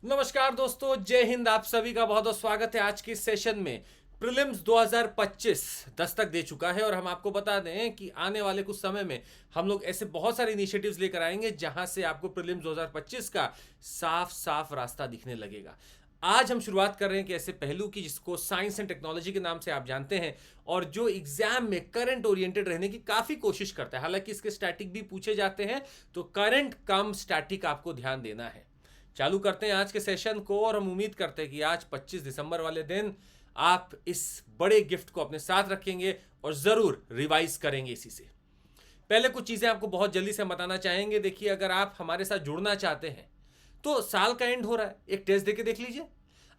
नमस्कार दोस्तों, जय हिंद। आप सभी का बहुत बहुत स्वागत है आज के इस सेशन में। प्रीलिम्स 2025 दस्तक दे चुका है और हम आपको बता दें कि आने वाले कुछ समय में हम लोग ऐसे बहुत सारे इनिशिएटिव्स लेकर आएंगे जहां से आपको प्रीलिम्स 2025 का साफ साफ रास्ता दिखने लगेगा। आज हम शुरुआत कर रहे हैं कि ऐसे पहलू की जिसको साइंस एंड टेक्नोलॉजी के नाम से आप जानते हैं और जो एग्जाम में करंट ओरिएंटेड रहने की काफी कोशिश करता है। हालांकि इसके स्टैटिक भी पूछे जाते हैं, तो करंट कम स्टैटिक आपको ध्यान देना है। चालू करते हैं आज के सेशन को और हम उम्मीद करते हैं कि आज 25 दिसंबर वाले दिन आप इस बड़े गिफ्ट को अपने साथ रखेंगे और जरूर रिवाइज करेंगे इसी से। पहले कुछ चीजें आपको बहुत जल्दी से बताना चाहेंगे। देखिए, अगर आप हमारे साथ जुड़ना चाहते हैं तो साल का एंड हो रहा है, एक टेस्ट देके देख लीजिए।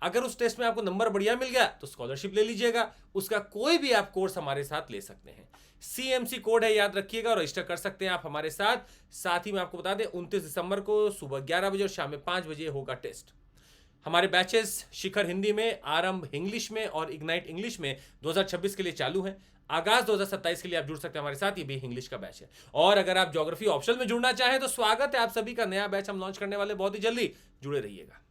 अगर उस टेस्ट में आपको नंबर बढ़िया मिल गया तो स्कॉलरशिप ले लीजिएगा। उसका कोई भी आप कोर्स हमारे साथ ले सकते हैं। CMC कोड है, याद रखिएगा, और रजिस्टर कर सकते हैं आप हमारे साथ। साथ ही मैं आपको बता दें 29 दिसंबर को सुबह 11 बजे और शाम में 5 बजे होगा टेस्ट। हमारे बैचेस शिखर हिंदी में, आरंभ इंग्लिश में और इग्नाइट इंग्लिश में 2026 के लिए चालू हैं। आगाज 2027 के लिए आप जुड़ सकते हैं हमारे साथ, ये भी इंग्लिश का बैच है। और अगर आप ज्योग्राफी ऑप्शनल में जुड़ना चाहें तो स्वागत है आप सभी का। नया बैच हम लॉन्च करने वाले बहुत ही जल्दी, जुड़े रहिएगा।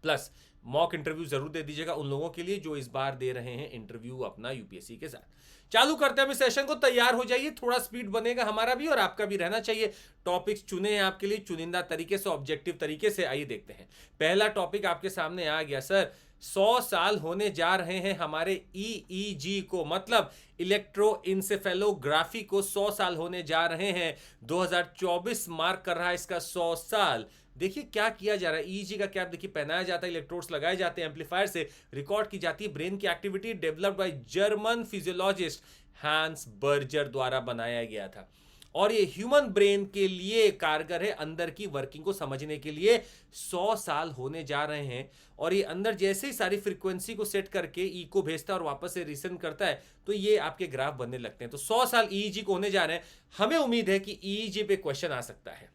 प्लस मॉक इंटरव्यू जरूर दे दीजिएगा उन लोगों के लिए जो इस बार दे रहे हैं इंटरव्यू अपना यूपीएससी के साथ। चालू करते हैं हम इस सेशन को। तैयार हो जाइए, थोड़ा स्पीड बनेगा हमारा भी और आपका भी रहना चाहिए। टॉपिक्स चुने हैं आपके लिए चुनिंदा तरीके से, ऑब्जेक्टिव तरीके से। आइए देखते हैं। पहला टॉपिक आपके सामने आ गया सर। 100 साल होने जा रहे हैं हमारे EEG को, मतलब इलेक्ट्रोइंसेफेलोग्राफी को 100 साल होने जा रहे हैं। 2024 मार्क कर रहा है इसका 100 साल। देखिए क्या किया जा रहा है। ईईजी का क्या देखिए, पहनाया जाता है, इलेक्ट्रोड्स लगाए जाते हैं, एम्पलीफायर से रिकॉर्ड की जाती है ब्रेन की activity. Developed by German physiologist Hans Berger द्वारा बनाया गया था और ये ह्यूमन ब्रेन के लिए कारगर है, अंदर की वर्किंग को समझने के लिए। 100 साल होने जा रहे हैं और ये अंदर जैसे ही सारी फ्रीक्वेंसी को सेट करके ई को भेजता है और वापस से रिसेंड करता है तो ये आपके ग्राफ बनने लगते हैं। तो 100 साल ईईजी को होने जा रहे हैं। हमें उम्मीद है कि ईईजी पे क्वेश्चन आ सकता है।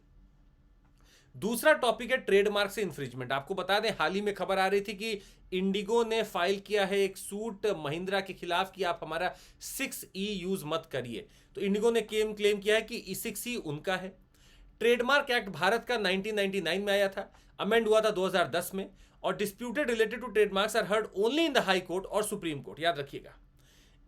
दूसरा टॉपिक है ट्रेडमार्क से इंफ्रिंजमेंट। आपको बता दें, हाल ही में खबर आ रही थी कि इंडिगो ने फाइल किया है एक सूट महिंद्रा के खिलाफ कि आप हमारा 6E यूज मत करिए। तो इंडिगो ने क्लेम किया है कि E6E उनका है। ट्रेडमार्क एक्ट भारत का 1999 में आया था, अमेंड हुआ था 2010 में, और disputed related to trademarks are heard only in the high court और सुप्रीम कोर्ट, याद रखिएगा।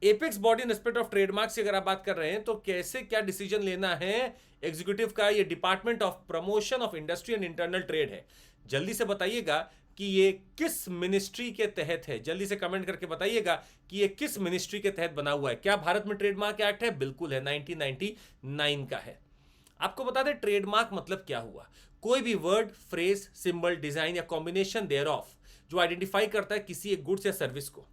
Apex body in respect of trademark की अगर आप बात कर रहे हैं तो कैसे क्या डिसीजन लेना है एग्जीक्यूटिव का, ये department of promotion of industry and internal trade है। जल्दी से बताइएगा कि ये किस मिनिस्ट्री के तहत है। जल्दी से कमेंट करके बताइएगा कि ये किस मिनिस्ट्री के तहत बना हुआ है। क्या भारत में ट्रेडमार्क एक्ट है? बिल्कुल है, 1999 का है। आपको बता दें ट्रेडमार्क मतलब क्या हुआ। कोई भी वर्ड, फ्रेज, सिंबल, डिजाइन या कॉम्बिनेशन देयर ऑफ जो आइडेंटिफाई करता है किसी एक गुड्स या सर्विस को,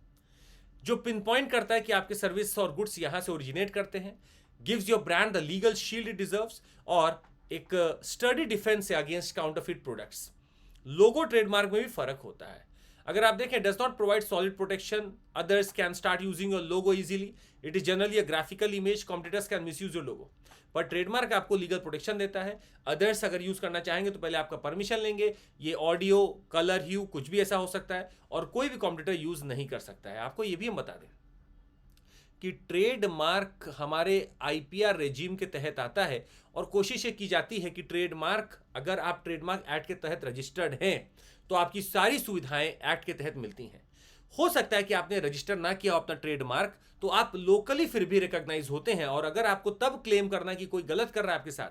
जो पिन पॉइंट करता है कि आपके सर्विस और गुड्स यहां से ओरिजिनेट करते हैं, gives your brand the legal shield it deserves, और एक स्टडी डिफेंस है अगेंस्ट काउंटरफिट प्रोडक्ट्स। लोगो ट्रेडमार्क में भी फर्क होता है। अगर आप देखें, does not provide solid protection, others can start using your logo easily, it is generally a graphical image, competitors can misuse your logo. पर ट्रेडमार्क आपको लीगल प्रोटेक्शन देता है। अदर्स अगर यूज करना चाहेंगे तो पहले आपका परमिशन लेंगे। ये ऑडियो, कलर, ह्यू कुछ भी ऐसा हो सकता है और कोई भी कॉम्पिटिटर यूज नहीं कर सकता है। आपको ये भी हम बता दें कि ट्रेडमार्क हमारे IPR रेजिम के तहत आता है और कोशिश ये की जाती है कि ट्रेडमार्क, अगर आप ट्रेडमार्क एक्ट के तहत रजिस्टर्ड हैं तो आपकी सारी सुविधाएं एक्ट के तहत मिलती हैं। हो सकता है कि आपने रजिस्टर ना किया हो अपना ट्रेडमार्क, तो आप लोकली फिर भी रिकॉग्नाइज होते हैं। और अगर आपको तब क्लेम करना कि कोई गलत कर रहा है आपके साथ,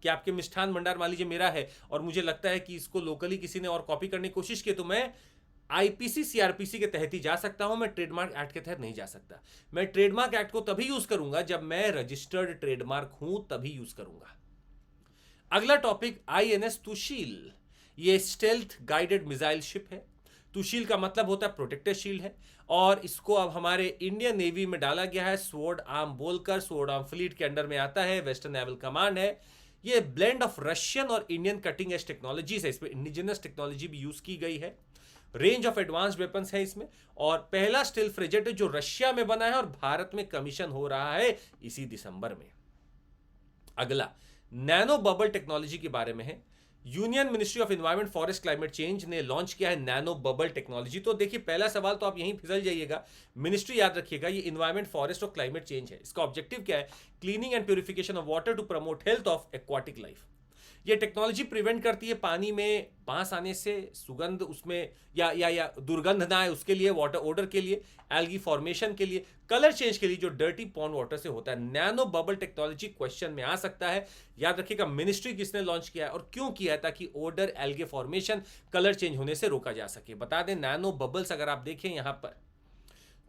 कि आपके मिष्ठान भंडार मान लीजिए मेरा है और मुझे लगता है कि इसको लोकली किसी ने और कॉपी करने की कोशिश की, तो मैं IPC CRPC के तहत ही जा सकता हूं, मैं ट्रेडमार्क एक्ट के तहत नहीं जा सकता। मैं ट्रेडमार्क एक्ट को तभी यूज करूंगा जब मैं रजिस्टर्ड ट्रेडमार्क हूं, तभी यूज करूंगा। अगला टॉपिक INS तुशील। ये स्टेल्थ गाइडेड मिसाइल शिप है। तुशील का मतलब होता है प्रोटेक्टर शील्ड है और इसको अब हमारे इंडियन नेवी में डाला गया है। स्वॉर्ड आर्म बोलकर स्वॉर्ड आर्म फ्लीट के अंडर में आता है, वेस्टर्न नेवल कमांड है। ये ब्लेंड ऑफ रशियन और इंडियन कटिंग एज टेक्नोलॉजीज है, इसमें इंडिजिनस टेक्नोलॉजी भी यूज की गई है। रेंज ऑफ एडवांस्ड वेपन्स है इसमें, और पहला स्टील्थ फ्रिगेट जो रशिया में बना है और भारत में कमीशन हो रहा है इसी दिसंबर में। अगला नैनो बबल टेक्नोलॉजी के बारे में है। Union ministry of environment forest climate change ने लॉन्च किया है नैनो बबल टेक्नोलॉजी। तो देखिए पहला सवाल तो आप यहीं फिसल जाइएगा, मिनिस्ट्री याद रखिएगा, ये एनवायरमेंट फॉरेस्ट और क्लाइमेट चेंज है। इसका ऑब्जेक्टिव क्या है? Cleaning and purification of water to promote health of aquatic life. ये टेक्नोलॉजी प्रिवेंट करती है पानी में बांस आने से, सुगंध उसमें या दुर्गंध ना आए उसके लिए, वाटर ओडर के लिए, एल्गी फॉर्मेशन के लिए, कलर चेंज के लिए जो डर्टी पॉन्ड वाटर से होता है। नैनो बबल टेक्नोलॉजी क्वेश्चन में आ सकता है। याद रखिएगा मिनिस्ट्री किसने लॉन्च किया है और क्यों किया है, ताकि odour, algae formation, colour change होने से रोका जा सके। बता दें नैनो बबल्स अगर आप देखें यहां पर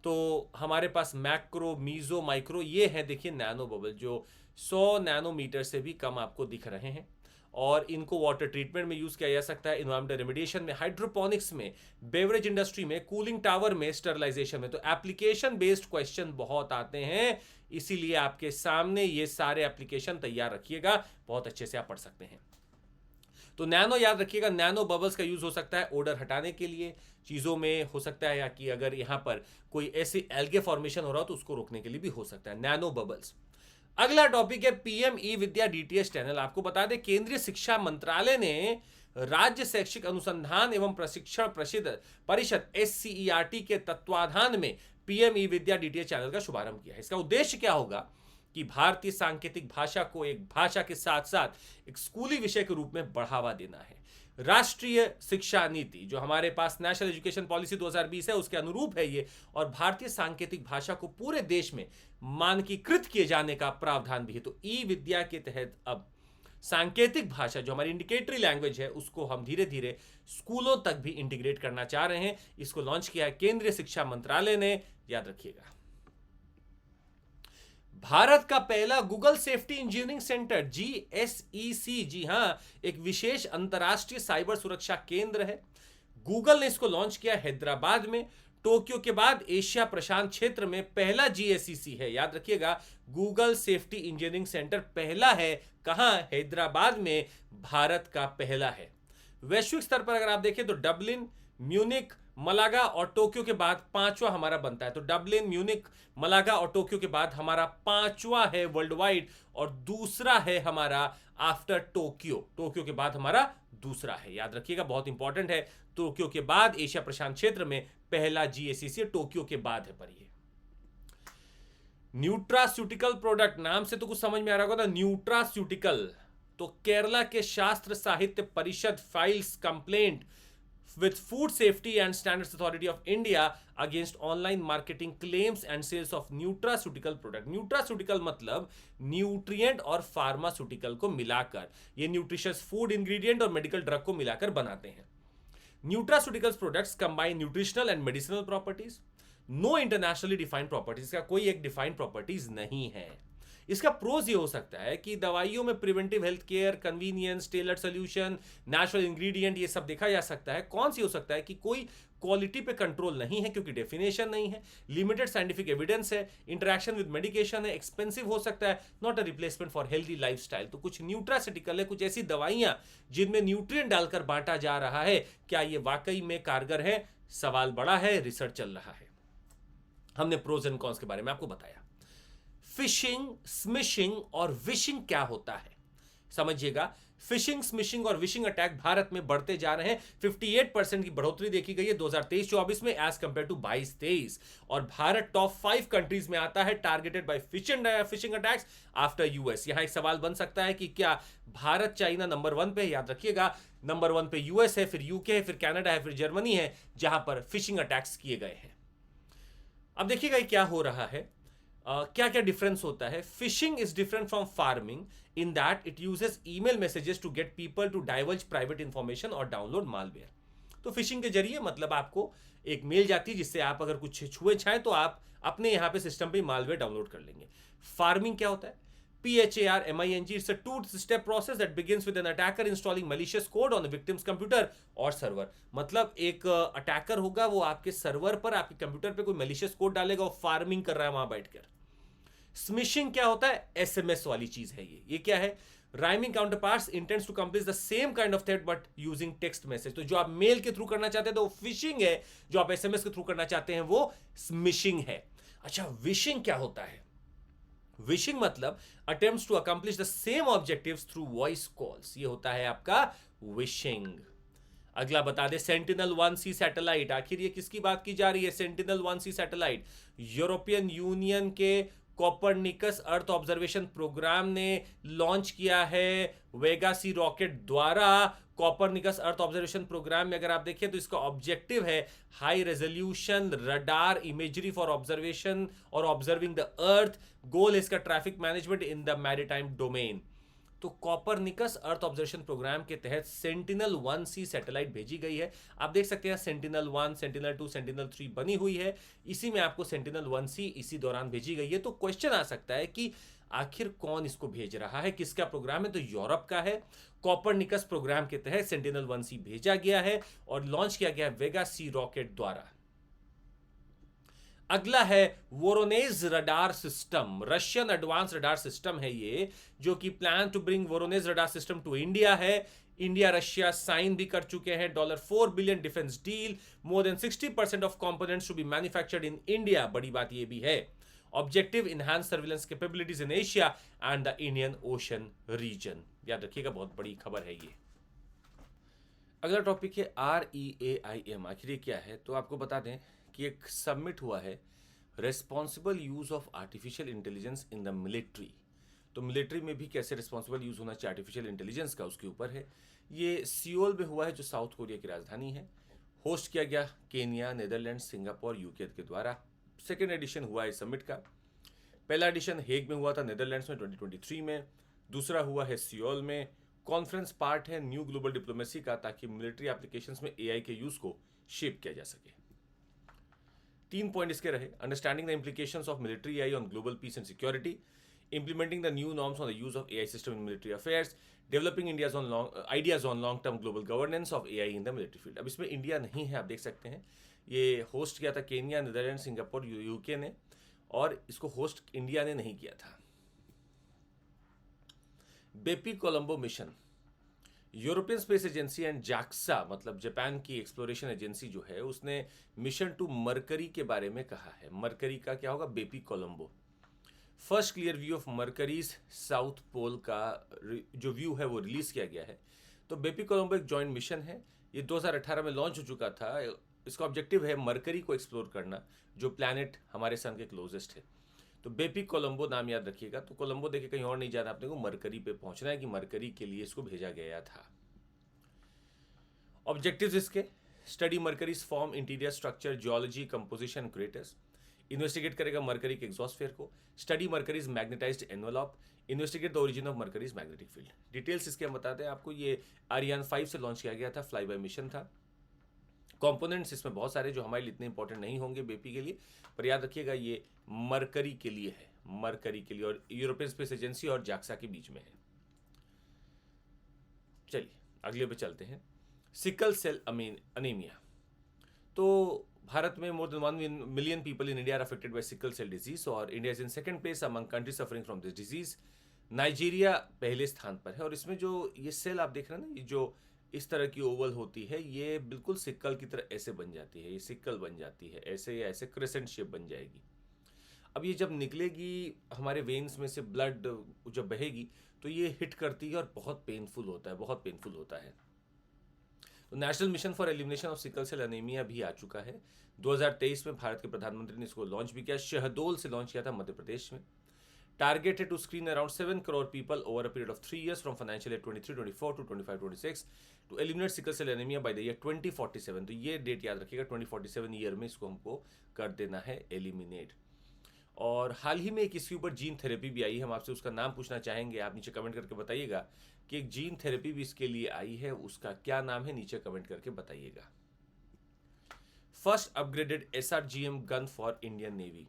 तो हमारे पास मैक्रो, मीजो, माइक्रो ये है। देखिए नैनो बबल जो 100 नैनोमीटर से भी कम आपको दिख रहे हैं और इनको वाटर ट्रीटमेंट में यूज किया जा सकता है, इन्वायरमेंटल रेमेडिएशन में, हाइड्रोपोनिक्स में, बेवरेज इंडस्ट्री में, कूलिंग टावर में, स्टरलाइजेशन में। तो एप्लीकेशन बेस्ड क्वेश्चन बहुत आते हैं, इसीलिए आपके सामने ये सारे एप्लीकेशन तैयार रखिएगा, बहुत अच्छे से आप पढ़ सकते हैं। तो नैनो याद रखिएगा, नैनो बबल्स का यूज हो सकता है ओडर हटाने के लिए, चीजों में हो सकता है, या कि अगर यहां पर कोई ऐसी एल्गे फॉर्मेशन हो रहा हो तो उसको रोकने के लिए भी हो सकता है नैनो बबल्स। अगला टॉपिक है पीएम ई विद्या डीटीएच चैनल। आपको बता दें केंद्रीय शिक्षा मंत्रालय ने राज्य शैक्षिक अनुसंधान एवं प्रशिक्षण परिषद SCERT के तत्वाधान में पीएम ई विद्या डीटीएच चैनल का शुभारंभ किया है। इसका उद्देश्य क्या होगा कि भारतीय सांकेतिक भाषा को एक भाषा के साथ साथ एक स्कूली विषय के रूप में बढ़ावा देना है। राष्ट्रीय शिक्षा नीति जो हमारे पास नेशनल एजुकेशन पॉलिसी 2020 है उसके अनुरूप है ये, और भारतीय सांकेतिक भाषा को पूरे देश में मानकीकृत किए जाने का प्रावधान भी है। तो ई विद्या के तहत अब सांकेतिक भाषा जो हमारी इंडिकेटरी लैंग्वेज है उसको हम धीरे धीरे स्कूलों तक भी इंटीग्रेट करना चाह रहे हैं। इसको लॉन्च किया है केंद्रीय शिक्षा मंत्रालय ने, याद रखिएगा। भारत का पहला Google safety engineering centre GSEC, जी हां, एक विशेष अंतरराष्ट्रीय साइबर सुरक्षा केंद्र है। गूगल ने इसको लॉन्च किया हैदराबाद में। टोक्यो के बाद एशिया प्रशांत क्षेत्र में पहला GSEC है। याद रखिएगा गूगल सेफ्टी इंजीनियरिंग सेंटर पहला है, कहां? हैदराबाद में, भारत का पहला है। वैश्विक स्तर पर अगर आप देखें तो डबलिन, म्यूनिक, मलागा और टोक्यो के बाद पांचवा हमारा बनता है। तो डबलिन, म्यूनिक, मलागा और टोक्यो के बाद हमारा पांचवा है वर्ल्ड वाइड, और दूसरा है हमारा आफ्टर टोक्यो। टोक्यो के बाद हमारा दूसरा है, याद रखिएगा, बहुत इंपॉर्टेंट है। टोक्यो के बाद एशिया प्रशांत क्षेत्र में पहला GSEC टोक्यो के बाद है। पर ये न्यूट्रास्यूटिकल प्रोडक्ट नाम से तो कुछ समझ में आ रहा होगा ना, न्यूट्रास्यूटिकल। तो केरला के शास्त्र साहित्य परिषद files complaint with Food Safety and Standards Authority of India against online marketing claims and sales of nutraceutical product। nutraceutical मतलब न्यूट्रिएंट और फार्मास्यूटिकल को मिलाकर, ये न्यूट्रिशियस फूड इंग्रेडिएंट और मेडिकल ड्रग को मिलाकर बनाते हैं। Nutraceuticals products combine nutritional and medicinal properties, no internationally defined properties का कोई एक डिफाइंड प्रॉपर्टीज नहीं है। इसका प्रोज ये हो सकता है कि दवाइयों में preventive health care, convenience, tailored solution, natural ingredient, ये सब देखा जा सकता है। कौन सी हो सकता है कि कोई क्वालिटी पे कंट्रोल नहीं है क्योंकि डेफिनेशन नहीं है, लिमिटेड साइंटिफिक एविडेंस है, इंटरेक्शन विद मेडिकेशन है, एक्सपेंसिव हो सकता है, not a replacement for healthy lifestyle. तो कुछ न्यूट्रासिटिकल है, कुछ ऐसी दवाइयां जिनमें न्यूट्रिएंट डालकर बांटा जा रहा है, क्या ये वाकई में कारगर है? सवाल बड़ा है, रिसर्च चल रहा है। हमने प्रोज एंड कॉन्स के बारे में आपको बताया। फिशिंग, स्मिशिंग और विशिंग क्या होता है समझिएगा। फिशिंग, स्मिशिंग और विशिंग अटैक भारत में बढ़ते जा रहे हैं। 58% की बढ़ोतरी देखी गई है 2023-24 में एज कंपेयर टू 22-23, और भारत टॉप 5 कंट्रीज में आता है targeted by phishing attacks after US। यहां एक सवाल बन सकता है कि क्या भारत, चाइना नंबर 1 पे? याद रखिएगा नंबर 1 पे US है, फिर UK है, फिर कनाडा है, फिर जर्मनी है, जहां पर फिशिंग अटैक्स किए गए हैं। अब देखिएगा क्या हो रहा है, क्या क्या डिफरेंस होता है। Phishing is different from pharming in that it uses email messages to get people to diverge private information और डाउनलोड मालवेयर। तो फिशिंग के जरिए मतलब आपको एक मेल जाती है जिससे आप अगर कुछ छुए छाए तो आप अपने यहां पे सिस्टम पे मालवेयर डाउनलोड कर लेंगे। फार्मिंग क्या होता है? PHARMING, it's a two-step process that begins with an attacker installing malicious code on the victim's computer or server। मतलब एक अटैकर होगा, वो आपके सर्वर पर, आपके कंप्यूटर पे कोई malicious कोड डालेगा, वो फार्मिंग कर रहा है वहां बैठकर। स्मिशिंग क्या होता है? SMS वाली चीज है ये क्या है? Rhyming counterparts intends to complete the same kind of thread but using text message. तो जो आप मेल के थ्रू करना चाहते हैं तो वो फिशिंग है, जो आप SMS के थ्रू करना चाहते हैं वो स्मिशिंग है। अच्छा, विशिंग क्या होता है? विशिंग मतलब attempts to accomplish the same objectives through voice calls, ये होता है आपका विशिंग। अगला बता दे, सेंटिनल-1C सैटेलाइट, आखिर ये किसकी बात की जा रही है? सेंटिनल-1C सैटेलाइट यूरोपियन यूनियन के कोपरनिकस अर्थ ऑब्जर्वेशन प्रोग्राम ने लॉन्च किया है वेगा सी रॉकेट द्वारा। कोपरनिकस अर्थ ऑब्जर्वेशन प्रोग्राम में अगर आप देखिए तो इसका ऑब्जेक्टिव है high resolution radar imagery for observation और ऑब्जर्विंग द अर्थ। गोल है इसका traffic management in the maritime domain. तो कॉपरनिकस अर्थ ऑब्जर्वेशन प्रोग्राम के तहत सेंटिनल-1C सैटेलाइट भेजी गई है। आप देख सकते हैं सेंटिनल-1, सेंटिनल-2, सेंटिनल-3 बनी हुई है। इसी में आपको सेंटिनल-1C इसी दौरान भेजी गई है। तो क्वेश्चन आ सकता है कि आखिर कौन इसको भेज रहा है, किसका प्रोग्राम है? तो यूरोप का है। कॉपरनिकस प्रोग्राम के तहत सेंटिनल-1C भेजा गया है और लॉन्च किया गया वेगा सी रॉकेट द्वारा। अगला है Voronezh radar system. Russian advance radar system है ये, जो कि plan to bring Voronezh radar system to India है। इंडिया रशिया साइन भी कर चुके हैं $4 billion defence deal. More than 60% of components to be manufactured in India. बड़ी बात ये भी है। Objective enhance surveillance capabilities in Asia and the Indian ocean region. याद रखिएगा, बहुत बड़ी खबर है ये। अगला टॉपिक है REAIM। आखिर ये क्या है? तो आपको बता दें कि एक सबमिट हुआ है responsible use of artificial intelligence in the military. तो मिलिट्री में भी कैसे रिस्पॉन्सिबल यूज होना चाहिए आर्टिफिशियल इंटेलिजेंस का, उसके ऊपर है। ये सियोल में हुआ है, जो साउथ कोरिया की राजधानी है। होस्ट किया गया केनिया, नीदरलैंड, सिंगापुर, यूके के द्वारा। सेकेंड एडिशन हुआ है समिट का। पहला एडिशन हेग में हुआ था नीदरलैंड्स में 2023 में। दूसरा हुआ है सियोल में। कॉन्फ्रेंस पार्ट है न्यू ग्लोबल डिप्लोमेसी का, ताकि मिलिट्री एप्लीकेशंस में AI के यूज को शेप किया जा सके। 3 पॉइंट इसके रहे। Understanding the implications of military AI on global piece and security, implementing the new norms on the use of AI system in military affairs, developing ideas on long term global governance of AI in the military field। अब इसमें India नहीं है, आप देख सकते हैं। ये host किया था केनिया, नीदरलैंड, सिंगापुर, यूके ने, और इसको होस्ट इंडिया ने नहीं किया था। Bepi Colombo mission, European space agency and JAXA, मतलब जापान की एक्सप्लोरेशन एजेंसी जो है, उसने मिशन टू मरकरी के बारे में कहा है। मरकरी का क्या होगा? Bepi Colombo. First clear view of Mercury's south pole का जो व्यू है वो रिलीज किया गया है। तो बेपी कोलंबो एक जॉइंट मिशन है। ये 2018 में लॉन्च हो चुका था। इसका ऑब्जेक्टिव है मरकरी को एक्सप्लोर करना, जो प्लैनेट हमारे सन के क्लोजेस्ट है। तो बेपी कोलंबो नाम याद रखिएगा। तो कोलंबो देखिए, कहीं और नहीं जाना आपने को, मरकरी पे पहुंचना है, कि मरकरी के लिए इसको भेजा गया था। ऑब्जेक्टिव्स इसके: study Mercury's form, interior structure, geology, composition, craters. Investigate करेगा मरकरी के एग्जॉस्फेयर को। Study Mercury's magnetised envelope, investigate the origin of Mercury's magnetic field. Details इसके हम बताते हैं आपको। ये आर्यन 5 से लॉन्च किया गया था, फ्लाई बाय मिशन था। कंपोनेंट्स इसमें बहुत सारे जो हमारे लिए इतने इंपॉर्टेंट नहीं होंगे बेपी के लिए, पर याद रखिएगा ये मरकरी के लिए है, मरकरी के लिए, और यूरोपियन स्पेस एजेंसी और JAXA के बीच में है। चलिए अगले पे चलते हैं। Sickle cell anaemia. तो भारत में more than 1 million people in India are affected by sickle cell disease, और India is in second place among countries suffering from this disease. Nigeria पहले स्थान पर है। और इसमें जो ये सेल आप देख रहे हैं ना, ये जो इस तरह की ओवल होती है, ये बिल्कुल सिक्कल की तरह ऐसे बन जाती है। ये सिक्कल बन जाती है ऐसे, या ऐसे क्रेसेंट शेप बन जाएगी। अब ये जब निकलेगी हमारे वेन्स में से, ब्लड जब बहेगी, तो ये हिट करती है और बहुत पेनफुल होता है, बहुत पेनफुल होता है। तो national mission for elimination of sickle cell anaemia भी आ चुका है। 2023 में भारत के प्रधानमंत्री ने इसको लॉन्च भी किया। शहडोल से लॉन्च किया था, मध्य प्रदेश में। टारगेट है to screen around 7 crore people over a period of 3 years from financial year 23-24 to 25-26 to eliminate sickle cell anaemia by the year 2047। तो ये डेट याद रखिएगा, 2047 ईयर में इसको हमको कर देना है एलिमिनेट। और हाल ही में एक इसके ऊपर जीन थेरेपी भी आई है। हम आपसे उसका नाम पूछना चाहेंगे, आप नीचे कमेंट करके बताइएगा कि एक जीन थेरेपी भी इसके लिए आई है, उसका क्या नाम है, नीचे कमेंट करके बताइएगा। First upgraded SRGM gun for Indian Navy.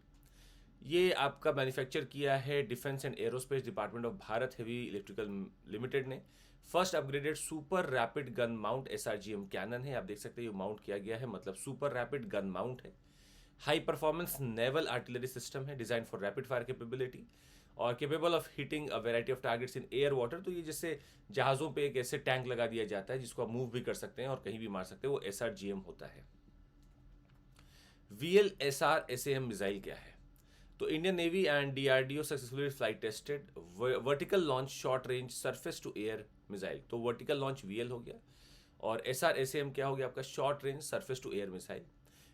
ये आपका मैन्युफैक्चर किया है defence and aerospace department of Bharat Heavy Electrical Limited ने। First upgraded super rapid gun mount SRGM cannon है। आप देख सकते हैं ये माउंट किया गया है, मतलब सुपर रैपिड गन माउंट है। High performance naval artillery system है, design for rapid fire capability और capable of hitting a variety of targets in air water. तो ये जैसे जहाज़ों पे एक ऐसे टैंक लगा दिया जाता है जिसको आप मूव भी कर सकते हैं और कहीं भी मार सकते हैं, वो SRGM होता है। VLSR SAM मिसाइल क्या है? तो Indian Navy and DRDO successfully flight tested vertical launch short range surface to air missile. तो वर्टिकल लॉन्च VL हो गया, और SR SAM क्या हो गया आपका? Short range surface to air missile.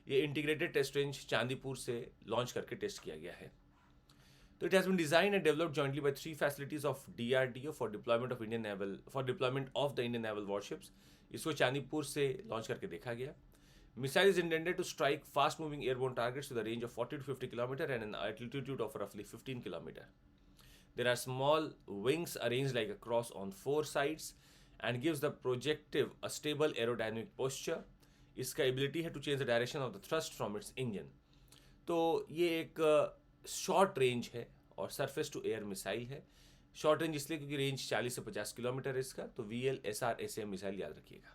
ये इंटीग्रेटेड टेस्ट रेंज चांदीपुर से लॉन्च करके टेस्ट किया गया है। तो it has been design and developed jointly by 3 facilities of DRDO for deployment of the Indian naval warships. इसको चांदीपुर से लॉन्च करके देखा गया। Missile is intended to strike fast-moving airborne targets with a range of 40 to 50 km and an altitude of roughly 15 km. There are small wings arranged like a cross on 4 sides and gives the projectile a stable aerodynamic posture. इसका ability है to change the direction of the thrust from its engine. तो ये एक short range है और surface to air missile है। Short range इसलिए क्योंकि रेंज 40 से 50 किलोमीटर है इसका। तो VLSR मिसाइल याद रखिएगा।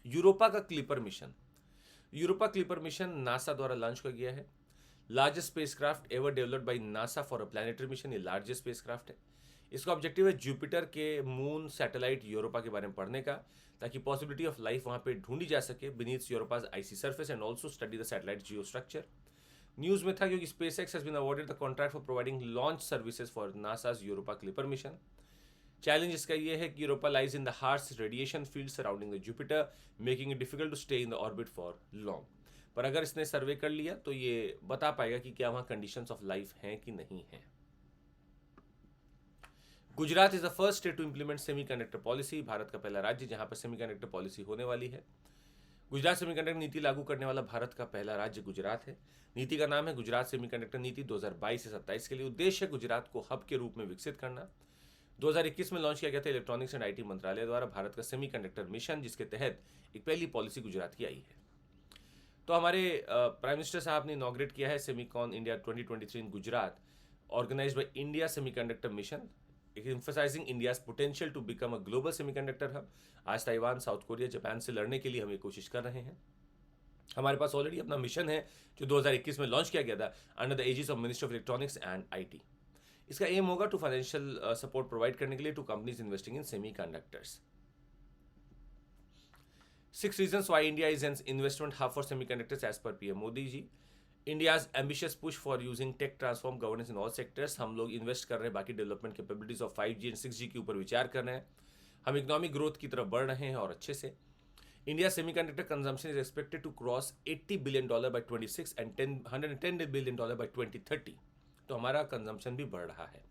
यूरोपा का clipper mission. Europa clipper mission NASA द्वारा लॉन्च किया गया है। Largest spacecraft ever developed by NASA for a planetary mission. ये लार्जेस्ट स्पेसक्राफ्ट है। इसका ऑब्जेक्टिव है जुपिटर के मून सैटेलाइट यूरोपा के बारे में पढ़ने का, ताकि पॉसिबिलिटी ऑफ लाइफ वहां पे ढूंढी जा सके beneath Europa's icy surface and also study the satellite geo structure. News में था क्योंकि SpaceX has been awarded the contract for providing launch services for NASA's Europa Clipper mission. Challenge इसका ये है कि Europa lies in the harsh radiation field surrounding the Jupiter, making it difficult to stay in the orbit for long. पर अगर इसने सर्वे कर लिया तो ये बता पाएगा कि क्या वहां कंडीशंस ऑफ लाइफ हैं कि नहीं है। Gujarat is the first state to implement semiconductor policy. Bharat का पहला राज्य जहां पर सेमीकंडक्टर पॉलिसी होने वाली है। गुजरात सेमीकंडक्टर नीति लागू करने वाला भारत का पहला राज्य गुजरात है। नीति का नाम है गुजरात सेमीकंडक्टर नीति 2022 से 27 के लिए। उद्देश्य है गुजरात को हब के रूप में विकसित करना। 2021 में लॉन्च किया गया था इलेक्ट्रॉनिक्स एंड IT मंत्रालय द्वारा भारत का सेमीकंडक्टर मिशन, जिसके तहत एक पहली पॉलिसी गुजरात की आई है। तो हमारे प्राइम मिनिस्टर साहब ने इनॉग्रेट किया है Semicon India 2023 in Gujarat, organised by India semiconductor mission, emphasizing India's potential to become a global semiconductor hub। आज ताइवान, साउथ कोरिया, जापान से लड़ने के लिए हम ये कोशिश कर रहे हैं। हमारे पास ऑलरेडी अपना मिशन है जो 2021 में लॉन्च किया गया था under the aegis of ministry of electronics and IT। इसका एम होगा टू फाइनेंशियल सपोर्ट प्रोवाइड करने के लिए to companies investing in semiconductors. 6 reasons why India is an investment hub for semiconductors as per PM Modi ji. India's ambitious push for using tech transform governance in all sectors। हम लोग invest कर रहे हैं बाकी development capabilities of 5G and 6G के ऊपर विचार कर रहे हैं। हम इकोनॉमिक ग्रोथ की तरफ बढ़ रहे हैं और अच्छे से। India semiconductor consumption is expected to cross $80 billion by 26 and $110 billion by 2030। तो हमारा कंजम्पशन भी बढ़ रहा है।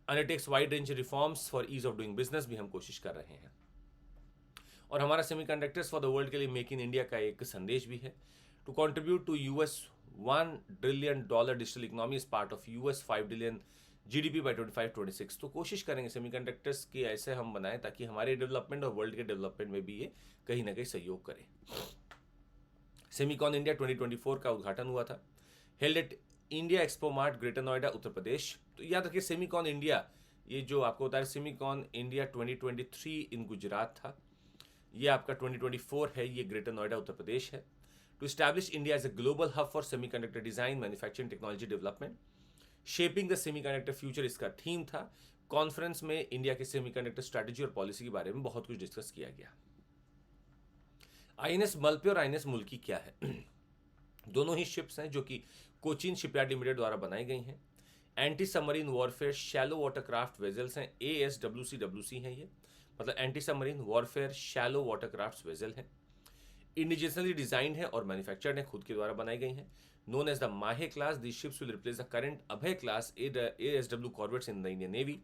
Undertakes wide range reforms for ease of doing business भी हम कोशिश कर रहे हैं। और हमारा सेमीकंडक्टर्स फॉर द वर्ल्ड के लिए मेक इन इंडिया का एक संदेश भी है। To contribute to $1 trillion digital economy is part of $5 billion GDP by 25-26। तो कोशिश करेंगे सेमीकंडक्टर्स के ऐसे हम बनाएं ताकि हमारे डेवलपमेंट और वर्ल्ड के डेवलपमेंट में भी ये कहीं ना कहीं सहयोग करें। सेमीकॉन इंडिया 2024 का उद्घाटन हुआ था, held at India Expo Mart, Greater Noida, Uttar Pradesh. तो याद रखिए सेमीकॉन इंडिया, ये जो आपको बता रहे सेमीकॉन इंडिया 2023 इन गुजरात था, ये आपका 2024 है, ये ग्रेटर नोएडा उत्तर प्रदेश है। To establish India as a global hub for semiconductor design, manufacturing, technology development, shaping the semiconductor future इसका थीम था। कॉन्फ्रेंस में इंडिया के सेमीकंडक्टर स्ट्रैटेजी और पॉलिसी के बारे में बहुत कुछ डिस्कस किया गया। INS मलपे और INS मुल्की क्या है? दोनों ही शिप्स हैं जो कि कोचीन शिपयार्ड लिमिटेड द्वारा बनाई गई हैं। Anti submarine warfare shallow watercraft vessels हैं, ASWC हैं ये, मतलब anti submarine warfare shallow watercraft vessel हैं। इंडिजिनसली डिजाइंड है और मैन्युफैक्चर्ड है, खुद के द्वारा बनाई गई हैं। नोन एज द माहे class, this ships will replace the current Abhay class ASW corvettes in the Indian navy,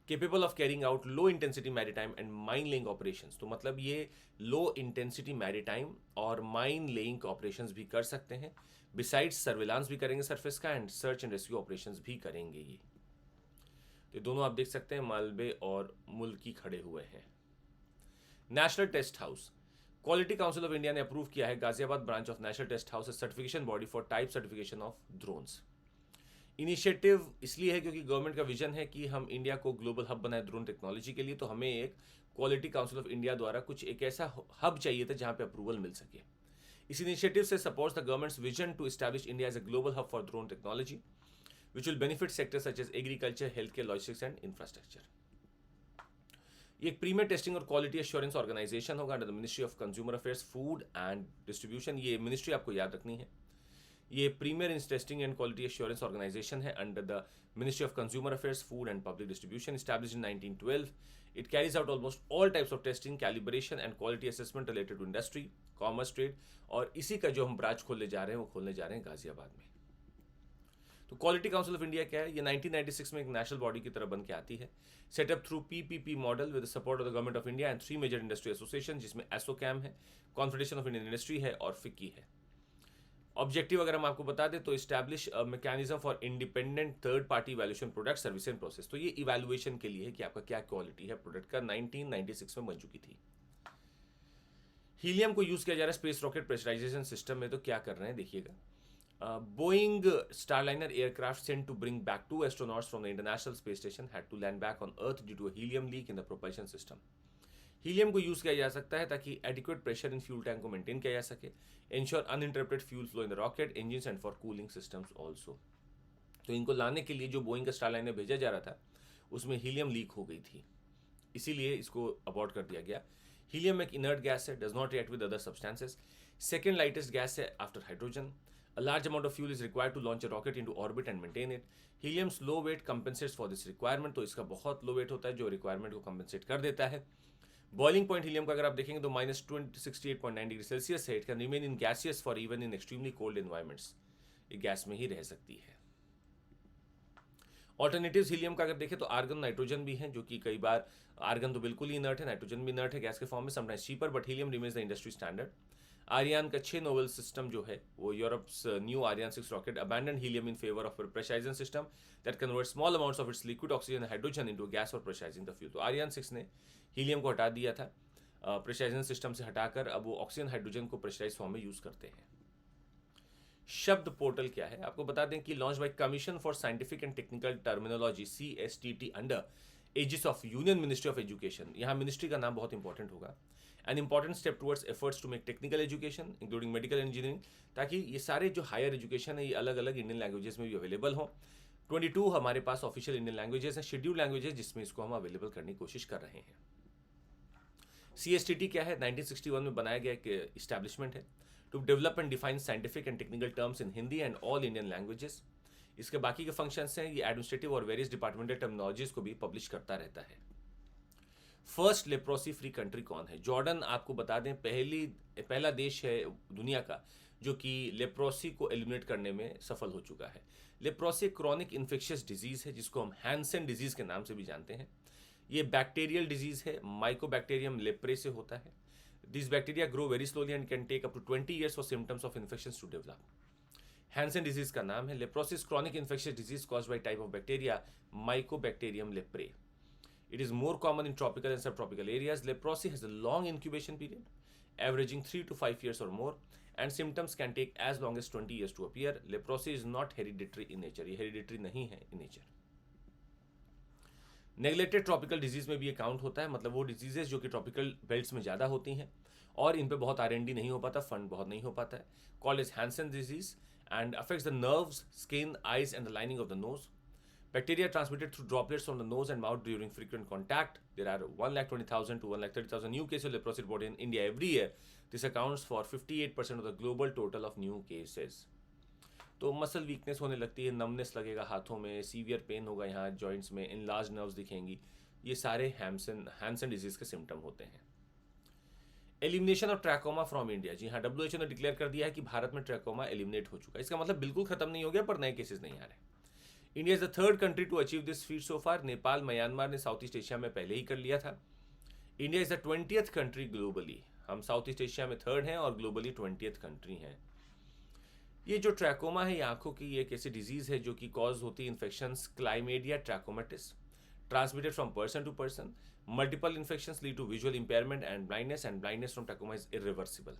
capable of carrying out low intensity maritime and mine laying operations. तो मतलब ये लो इंटेंसिटी मैरीटाइम और mine laying operations भी कर सकते हैं। Besides surveillance भी करेंगे सरफेस का and search and rescue operations भी करेंगे ये। तो दोनों आप देख सकते हैं मालबे और मुल्की खड़े हुए हैं। National test house, quality council of India ने अप्रूव किया है Ghaziabad branch of national test house certification body for type certification of drones. Initiative इसलिए है क्योंकि गवर्नमेंट का विजन है कि हम इंडिया को ग्लोबल हब बनाए ड्रोन टेक्नोलॉजी के लिए। तो हमें एक क्वालिटी काउंसिल ऑफ इंडिया द्वारा कुछ एक ऐसा हब चाहिए था जहां पे अप्रूवल मिल सके। इस इनिशिएटिव से supports the government's vision to establish India as a global hub for drone technology which will benefit sectors such as agriculture, healthcare, logistics and infrastructure। ये एक प्रीमियर टेस्टिंग और क्वालिटी एश्योरेंस ऑर्गेनाइजेशन होगा under the ministry of consumer affairs, food and distribution. ये ministry आपको याद रखनी है। ये premier testing and quality assurance organisation है under the ministry of consumer affairs, food and public distribution, established in 1912। It carries out almost all types of testing, calibration and quality assessment related to industry, commerce, trade। और इसी का जो हम branch खोलने जा रहे हैं वो खोलने जा रहे हैं गाजियाबाद में। तो क्वालिटी काउंसिल ऑफ इंडिया क्या है? ये 1996 में एक नेशनल बॉडी की तरह बन के आती है, setup through PPP model with support of the government of India and 3 major industry association, जिसमें एसोकैम है, कॉन्फेडरेशन ऑफ इंडियन इंडस्ट्री है और फिक्की है। ऑब्जेक्टिव अगर हम आपको बता दें तो establish a mechanism for independent third party evaluation product service and process. तो ये इवैल्यूएशन के लिए है कि आपका क्या क्वालिटी है प्रोडक्ट का, 1996 में बन चुकी थी। हीलियम को यूज किया जा रहा है स्पेस रॉकेट प्रेशराइजेशन सिस्टम में। तो क्या कर रहे हैं देखिएगा, Boeing Starliner aircraft sent to bring back 2 astronauts from the International Space Station had to land back on Earth due to a helium leak in the propulsion system. Helium को यूज किया जा सकता है ताकि adequate pressure in fuel tank को maintain किया जा सके, ensure uninterrupted fuel flow in the rocket engines and for cooling systems also. तो इनको लाने के लिए जो बोइंग का स्टारलाइनर भेजा जा रहा था उसमें हीलियम लीक हो गई थी, इसीलिए इसको अबॉर्ट कर दिया गया। हीलियम एक इनर्ट गैस है, does not react with other substances, second lightest gas है after hydrogen. A large amount of fuel is required to launch a rocket into orbit and maintain it. Helium's low weight compensates for this requirement, तो इसका बहुत लो wait होता है जो requirement को compensate कर देता है। बॉइलिंग पॉइंट हीलियम का अगर आप देखेंगे तो -68.9 डिग्री सेल्सियस है। It can remain in gaseous for even in extremely cold environments, ये गैस में ही रह सकती है। ऑल्टरनेटिव्स हीलियम का अगर देखें तो आर्गन, नाइट्रोजन भी हैं, जो कि कई बार आर्गन तो बिल्कुल ही इनर्ट है, नाइट्रोजन भी इनर्ट है गैस के फॉर्म में, sometimes cheaper, but helium remains the industry standard. Aryan का 6 नोवल सिस्टम जो है वो Europe's new Aryan 6 rocket abandon helium in favour of pressurisation system that convert small amounts of its liquid oxygen hydrogen into gas for pressurising the fuel. तो आर्यान 6 ने helium को हटा दिया था प्रेशराइजेशन सिस्टम से हटाकर, अब वो ऑक्सीजन हाइड्रोजन को प्रेशराइज फॉर्म में यूज करते हैं। शब्द पोर्टल क्या है आपको बता दें कि launch by commission for scientific and technical terminology CSTT under aegis of union ministry of education. यहाँ मिनिस्ट्री का नाम बहुत इंपॉर्टेंट होगा। An important step towards efforts to make technical education including medical engineering, ताकि ये सारे जो हायर एजुकेशन है ये अलग अलग इंडियन लैंग्वेजेस में भी अवेलेबल हो। 22 हमारे पास ऑफिशियल इंडियन लैंग्वेजेस हैं, शेड्यूल लैंग्वेजेस जिसमें इसको हम अवेलेबल करने की कोशिश कर रहे हैं। CSTT क्या है? 1961 में बनाया गया एक इस्टेब्लिशमेंट है to develop and define scientific and technical terms in Hindi and all Indian languages. इसके बाकी के फंक्शंस हैं, ये एडमिनिस्ट्रेटिव और वेरियस डिपार्टमेंटल टर्मिनोलॉजीज को भी पब्लिश करता रहता है। फर्स्ट लेप्रोसी फ्री कंट्री कौन है? जॉर्डन आपको बता दें पहला देश है दुनिया का जो कि लेप्रोसी को एलिमिनेट करने में सफल हो चुका है। लेप्रोसी क्रॉनिक इन्फेक्शियस डिजीज है जिसको हम हैंसन डिजीज के नाम से भी जानते हैं। ये बैक्टीरियल डिजीज है, माइकोबैक्टीरियम लेप्रे से होता है। This bacteria grow very slowly and can take up to 20 years for symptoms of infections to develop. Hansen disease का नाम है। Leprosy is chronic infectious disease caused by type of bacteria mycobacterium leprae. It is more common in tropical and subtropical areas. Leprosy has a long incubation period, averaging 3 to 5 years or more, and symptoms can take as long as 20 years to appear. Leprosy is not hereditary in nature. ये hereditary नहीं है in nature. Neglected tropical disease में भी ये count होता है, मतलब वो डिजीजेस जो कि ट्रॉपिकल बेल्ट्स में ज़्यादा होती हैं और इन पे बहुत R&D नहीं हो पाता, फंड बहुत नहीं हो पाता है। Called as Hansen disease and affects the nerves, skin, eyes and the lining of the nose. Bacteria transmitted through droplets from the nose and mouth during frequent contact. There are 120,000 to 130,000 new cases of leprosy reported in India every year. This accounts for 58% of the global total of new cases. तो muscle weakness होने लगती है, numbness लगेगा हाथों में, severe pain होगा यहाँ joints में, इनलार्ज नर्व्स दिखेंगी। ये सारे हैंसन डिजीज के सिम्टम होते हैं। Elimination of trachoma from India. जी हाँ, WHO ने डिक्लेयर कर दिया है कि भारत में ट्रैकोमा एलिमिनेट हो चुका है। इसका मतलब बिल्कुल खत्म नहीं हो गया, पर नए केसेस नहीं आ रहे। India is the third country to achieve this feat so far. Nepal, Myanmar ने साउथ ईस्ट एशिया में पहले ही कर लिया था। India is the 20th country globally. हम साउथ ईस्ट एशिया में थर्ड हैं और ग्लोबली 20th कंट्री हैं। ये जो ट्रैकोमा है ये आंखों की एक ऐसी डिजीज है जो कि कॉज होती है infections chlamydia trachomatis, transmitted from person to person. Multiple infections lead to visual impairment and blindness from trachoma is irreversible.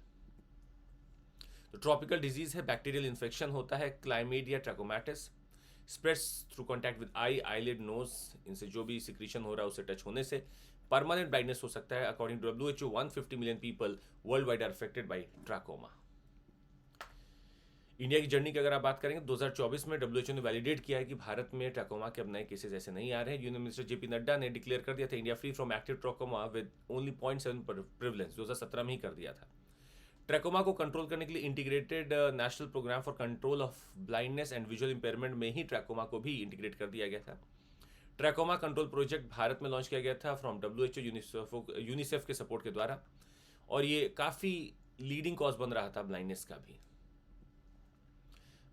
तो ट्रॉपिकल डिजीज है, बैक्टीरियल इन्फेक्शन होता है, chlamydia trachomatis, spreads through contact with eye, eyelid, nose, इनसे जो भी secretion हो रहा है उससे टच होने से परमानेंट ब्लाइंडनेस हो सकता है। According to WHO 150 million people world wide are affected by trachoma. India की जर्नी की अगर आप बात करेंगे 2024 में WHO ने वैलिडेट किया है कि भारत में ट्रैकोमा के अब नए केसेस ऐसे नहीं आ रहे हैं। यूनियन मिनिस्टर JP नड्डा ने डिक्लेयर कर दिया था India free from active trachoma with only 0.7 prevalence, 2017 में ही कर दिया था। ट्रैकोमा को कंट्रोल करने के लिए integrated national programme for control of blindness and visual impairment में ही ट्रैकोमा को भी इंटीग्रेट कर दिया गया था। ट्रैकोमा कंट्रोल प्रोजेक्ट भारत में लॉन्च किया गया था फ्रॉम WHO यूनिसेफ के सपोर्ट के द्वारा, और ये काफ़ी लीडिंग कॉज बन रहा था ब्लाइंडनेस का भी।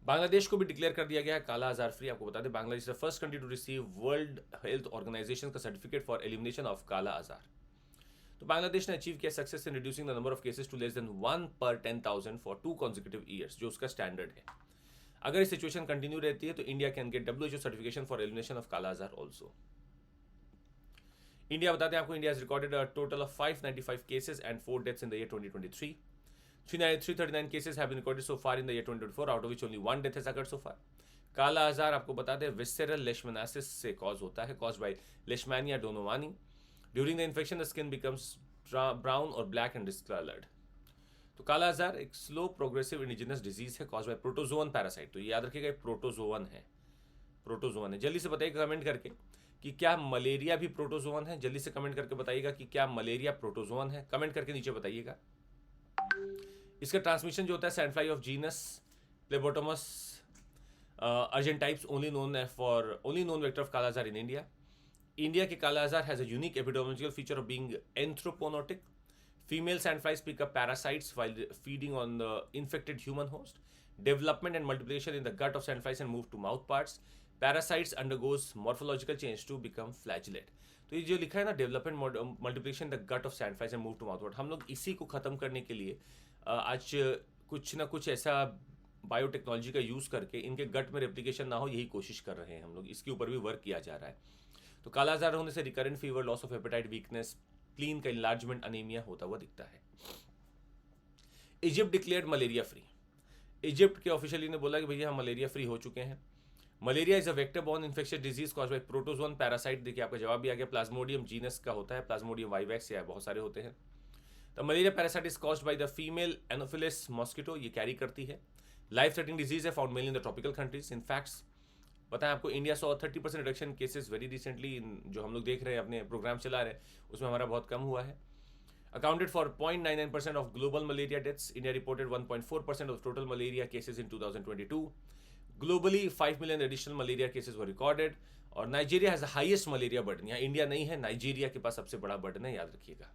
बांग्लादेश को भी डिक्लेयर कर दिया गया है काला आजार फ्री। आपको बता दें Bangladesh is the first country to receive world health organisation का certificate for elimination of kala azar. तो बांग्लादेश ने अचीव किया success in reducing the number of cases to less than 1 per 10,000 for 2 consecutive years, जो उसका स्टैंडर्ड है। अगर ये सिचुएशन कंटिन्यू रहती है तो India can get WHO certification for elimination of kala आजार ऑल्सो। इंडिया बताते हैं आपको, India has recorded a total of 595 cases and 4 deaths in the year 2023। 339 cases have been recorded so far in the year 2024, out of which only 1 death has occurred so far. काला आजार आपको बताते हैं visceral लेशमनासिस से cause होता है, cause by लेशमानिया donovani. During the infection the skin becomes brown और black and discoloured. तो काला आजार एक स्लो प्रोग्रेसिव इंडिजिनस डिजीज है कॉज बाय प्रोटोजोअन पैरासाइट। तो ये याद रखिएगा प्रोटोजोअन है, प्रोटोजोअन है। जल्दी से बताइएगा कमेंट करके कि क्या मलेरिया भी प्रोटोजोअन है। जल्दी से कमेंट करके बताइएगा कि क्या मलेरिया प्रोटोजोअन है, कमेंट करके नीचे बताइएगा। इसका ट्रांसमिशन जो होता है sand fly of genus phlebotomus argentipes only known vector of kala azar in India. India के kala azar has a unique epidemiological feature of being anthroponotic. Female sandflies pick up parasites while feeding on the infected human host. Development and multiplication in the gut of sandflies and move to mouth parts. Parasites undergoes morphological change to become flagellate. तो ये जो लिखा है ना, development multiplication the gut of sandflies and move to mouth part, हम लोग इसी को खत्म करने के लिए आज कुछ ना कुछ ऐसा बायोटेक्नोलॉजी का यूज़ करके इनके गट में रेप्लिकेशन ना हो, यही कोशिश कर रहे हैं हम लोग। इसके ऊपर भी वर्क किया जा रहा है। तो काला आजार होने से recurrent fever, loss of appetite, weakness, spleen का इनलार्जमेंट, अनीमिया होता हुआ दिखता है। Egypt declared malaria free. Egypt के ऑफिशियली ने बोला कि भैया हम मलेरिया फ्री हो चुके हैं। Malaria is a vector borne infectious disease cause bye protozoan parasite. देखिए आपका जवाब भी आ गया, प्लाज्मोडियम जीनस का होता है, प्लाज्मोडियम वाइवैक्स या बहुत सारे होते हैं। The malaria parasite is caused by the female Anopheles mosquito, ये कैरी करती है। लाइफ थ्रेटनिंग डिजीज है, found mainly in the tropical countries. In facts पता है आपको, India saw 30% reduction cases very recently. जो हम लोग देख रहे हैं, अपने प्रोग्राम चला रहे हैं, उसमें हमारा बहुत कम हुआ है। Accounted for 0.99% of global malaria deaths. India reported 1.4% of total malaria cases in 2022. Globally, 5 million additional malaria cases were recorded. और Nigeria has the highest malaria burden. यहाँ इंडिया नहीं है, नाइजीरिया के पास सबसे बड़ा बर्डन है, याद रखिएगा।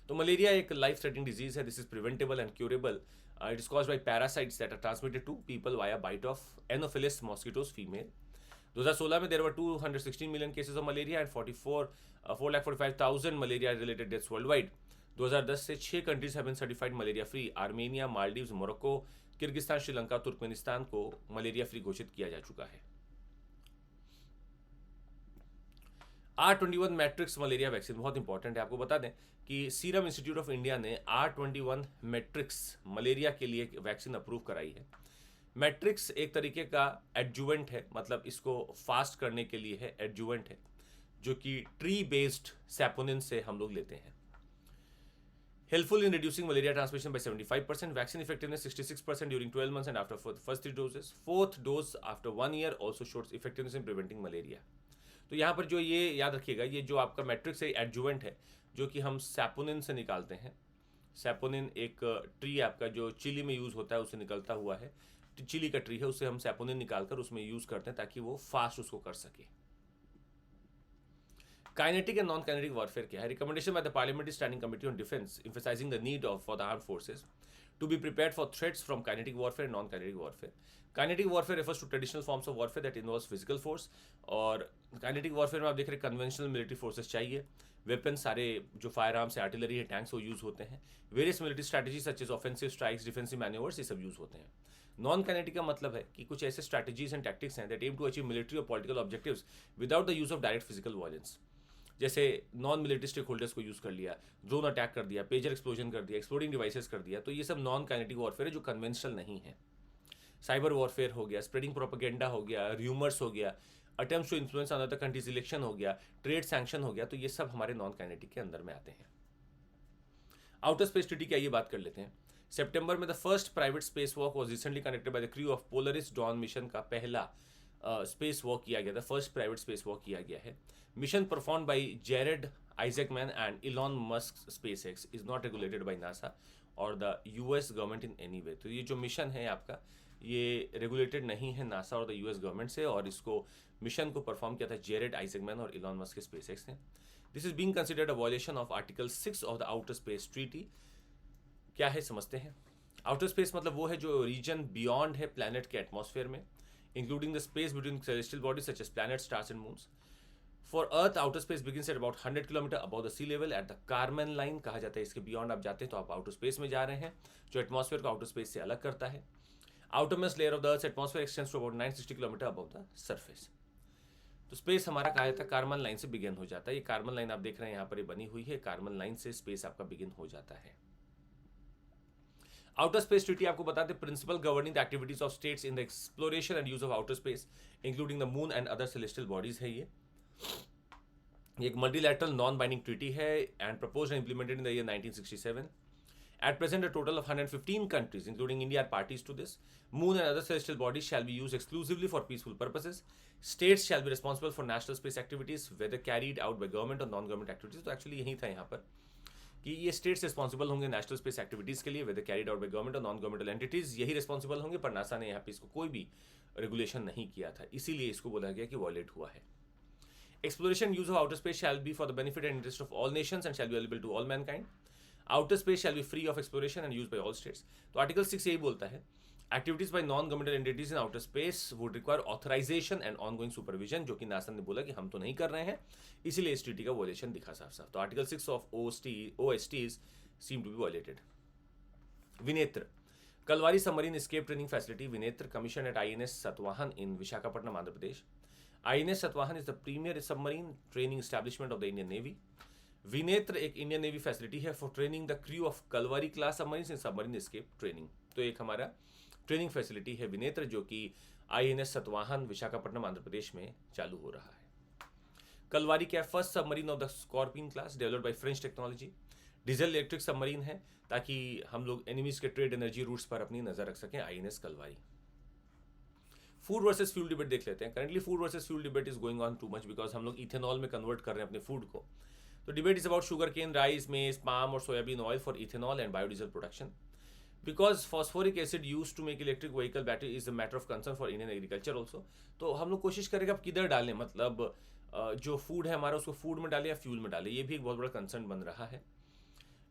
तो मलेरिया एक लाइफ थ्रेटनिंग डिजीज है। This is preventable and curable. It is caused by parasites that are transmitted to people via bite of anopheles mosquitoes female. 2016 में there were 216 million cases of malaria and 4,45,000 malaria related deaths world wide. 2010 से 6 countries have been certified malaria free. Armenia, Maldives, Morocco, Kyrgyzstan, Sri Lanka, Turkmenistan को malaria free घोषित किया जा चुका है। R21 matrix malaria vaccine बहुत important है। आपको बता दें कि सीरम इंस्टीट्यूट ऑफ इंडिया ने R21 मैट्रिक्स मलेरिया के लिए वैक्सीन अप्रूव कराई है। मैट्रिक्स एक तरीके का एडजुवेंट है, मतलब इसको फास्ट करने के लिए है, एडजुवेंट है, जो कि ट्री बेस्ड सैपोनिन से हम लोग लेते हैं। Helpful in reducing malaria transmission by 75%, vaccine effectiveness 66% during 12 months and after first 3 doses, fourth dose after 1 year also shows effectiveness in preventing malaria. तो यहाँ पर जो ये याद रखिएगा, ये जो आपका मैट्रिक्स है एडजुवेंट है, जो कि हम सैपोनिन से निकालते हैं। सैपोनिन एक ट्री आपका जो चिली में यूज़ होता है उससे निकलता हुआ है, चिली का ट्री है, उससे हम सैपोनिन निकालकर उसमें यूज़ करते हैं ताकि वो फास्ट उसको कर सके। Kinetic and non kinetic warfare क्या है? Recommendation by the parliamentary standing committee on defence emphasizing the need of for the armed forces to be prepared for threats from kinetic warfare and non-kinetic warfare. Kinetic warfare refers to traditional forms of warfare that involves physical force, और kinetic warfare में आप देख रहे हैं conventional military forces चाहिए, weapon सारे जो fire arms है, आर्टिलरी है, टैंक्स, वो यूज़ होते हैं। Various military strategy such as offensive strikes, defensive manoeuvres, ये सब यूज़ होते हैं। नॉन काइनेटिक का मतलब है कि कुछ ऐसे स्ट्रैटेजीज एंड टैक्टिक्स हैं that aim to achieve military और political objectives without the use of direct physical violence. जैसे नॉन मिलिट्री स्टेक होल्डर्स को यूज़ कर लिया, ड्रोन अटैक कर दिया, पेजर एक्सप्लोजन कर दिया, एक्सप्लोडिंग डिवाइसेस कर दिया, तो ये सब नॉन काइनेटिक वॉरफेयर है जो कन्वेंशनल नहीं है। साइबर वॉरफेयर हो गया, स्प्रेडिंग प्रोपेगेंडा हो गया, र्यूमर्स हो गया, attempts to influence another countries election हो गया, ट्रेड सैंक्शन हो गया, तो ये सब हमारे नॉन काइनेटिक के अंदर में आते हैं। आउटर स्पेस ट्रीटी की आइए बात कर लेते हैं। सितंबर में the first private space walk was recently connected by the crew of Polaris don mission का पहला स्पेस वॉक किया गया था, फर्स्ट प्राइवेट स्पेस वॉक किया गया है। Mission perform by Jared Isaacman and Elon Musk SpaceX is not regulated by NASA और the US government in any way. तो ये जो मिशन है आपका, ये रेगुलेटेड नहीं है नासा और द यूएस गवर्नमेंट से, और इसको मिशन को परफॉर्म किया था जेरेड आइजैकमैन और इलॉन मस्क के स्पेसएक्स ने। This is being considered a violation of article 6 of the outer space treaty. क्या है समझते हैं। आउटर स्पेस मतलब वो है जो रीजन बियॉन्ड है प्लैनेट के एटमॉस्फेयर में, including the space between celestial bodies such as planet, stars and moons. For earth outer space begins at about 100 kilometre above the sea level at the Karman line, कहा जाता है इसके beyond आप जाते हैं तो आप आउटर स्पेस में जा रहे हैं, जो एटमॉस्फेयर को आउटर स्पेस से अलग करता है। Outermost layer of the earth atmosphere extends to about 960 kilometre above the surface. तो स्पेस हमारा कहा जाता है कार्बन लाइन से बिगिन हो जाता है। ये कार्बन लाइन आप देख रहे हैं यहाँ पर ये बनी हुई है, कार्बन लाइन से स्पेस आपका बिगिन हो जाता है। आउटर स्पेस ट्रीटी आपको बताते हैं principle governing the activities of states in the exploration and use of outer space including the moon and other celestial bodies है। ये एक मल्टीलैटरल नॉन बाइंडिंग ट्रीटी है and proposed and implemented in the year 1967। At present, a total of 115 countries, including India, are parties to this. Moon and other celestial bodies shall be used exclusively for peaceful purposes. States shall be responsible for national space activities, whether carried out by government or non-government activities. तो actually यही था यहाँ पर कि ये states responsible होंगे national space activities के लिए, whether carried out by government और नॉन गवर्नमेंटल एंटिटीज़, यही रिस्पॉन्सिबल होंगे। पर नासा ने यहाँ पे इसको कोई भी रेगुलेशन नहीं किया था, इसीलिए इसको बोला गया कि वॉयलेट हुआ है। Exploration use of outer space shall be for the benefit and interest of all nations and shall be available to all mankind. Outer space shall be free of exploration and used by all states. तो article 6 यही बोलता है, activities by non governmental entities in outer space would require authorisation and ongoing supervision, जो कि NASA ने बोला कि हम तो नहीं कर रहे हैं, इसीलिए इस ट्रीटी का वॉयलेशन दिखा साफ साफ। तो article 6 of OSTs seem to be violated. Vinetra Kalvari submarine escape training facility Vinetra commission at INS Satwahan in Visakhapatnam, Andhra Pradesh. INS Satwahan is the premier submarine training establishment of the Indian Navy. विनेत्र एक इंडियन नेवी फैसिलिटी है for training the crew of Kalwari class submarine in submarine escape training. तो एक हमारा training facility है विनेत्र, जो कि INS Satavahana Visakhapatnam, Andhra प्रदेश में चालू हो रहा है। कलवारी क्या है? First submarine of the scorpion class developed by French technology. Diesel electric submarine है ताकि हम लोग एनिमीज के ट्रेड एनर्जी रूट्स पर अपनी नजर रख सकें। INS Kalwari. Food versus fuel debate देख लेते हैं। Currently food versus fuel debate is going on too much because हम लोग इथेनॉल में कन्वर्ट कर रहे हैं अपने फूड को। तो debate is about sugar cane, rice, maize, palm और soybean oil for ethanol and biodiesel production. Because phosphoric acid use to make electric vehicle battery is a matter of concern for Indian agriculture also. तो हम लोग कोशिश करेंगे अब किधर डालें, मतलब जो फूड है हमारा उसको फूड में डालें या फ्यूल में डालें, ये भी एक बहुत बड़ा कंसर्न बन रहा है।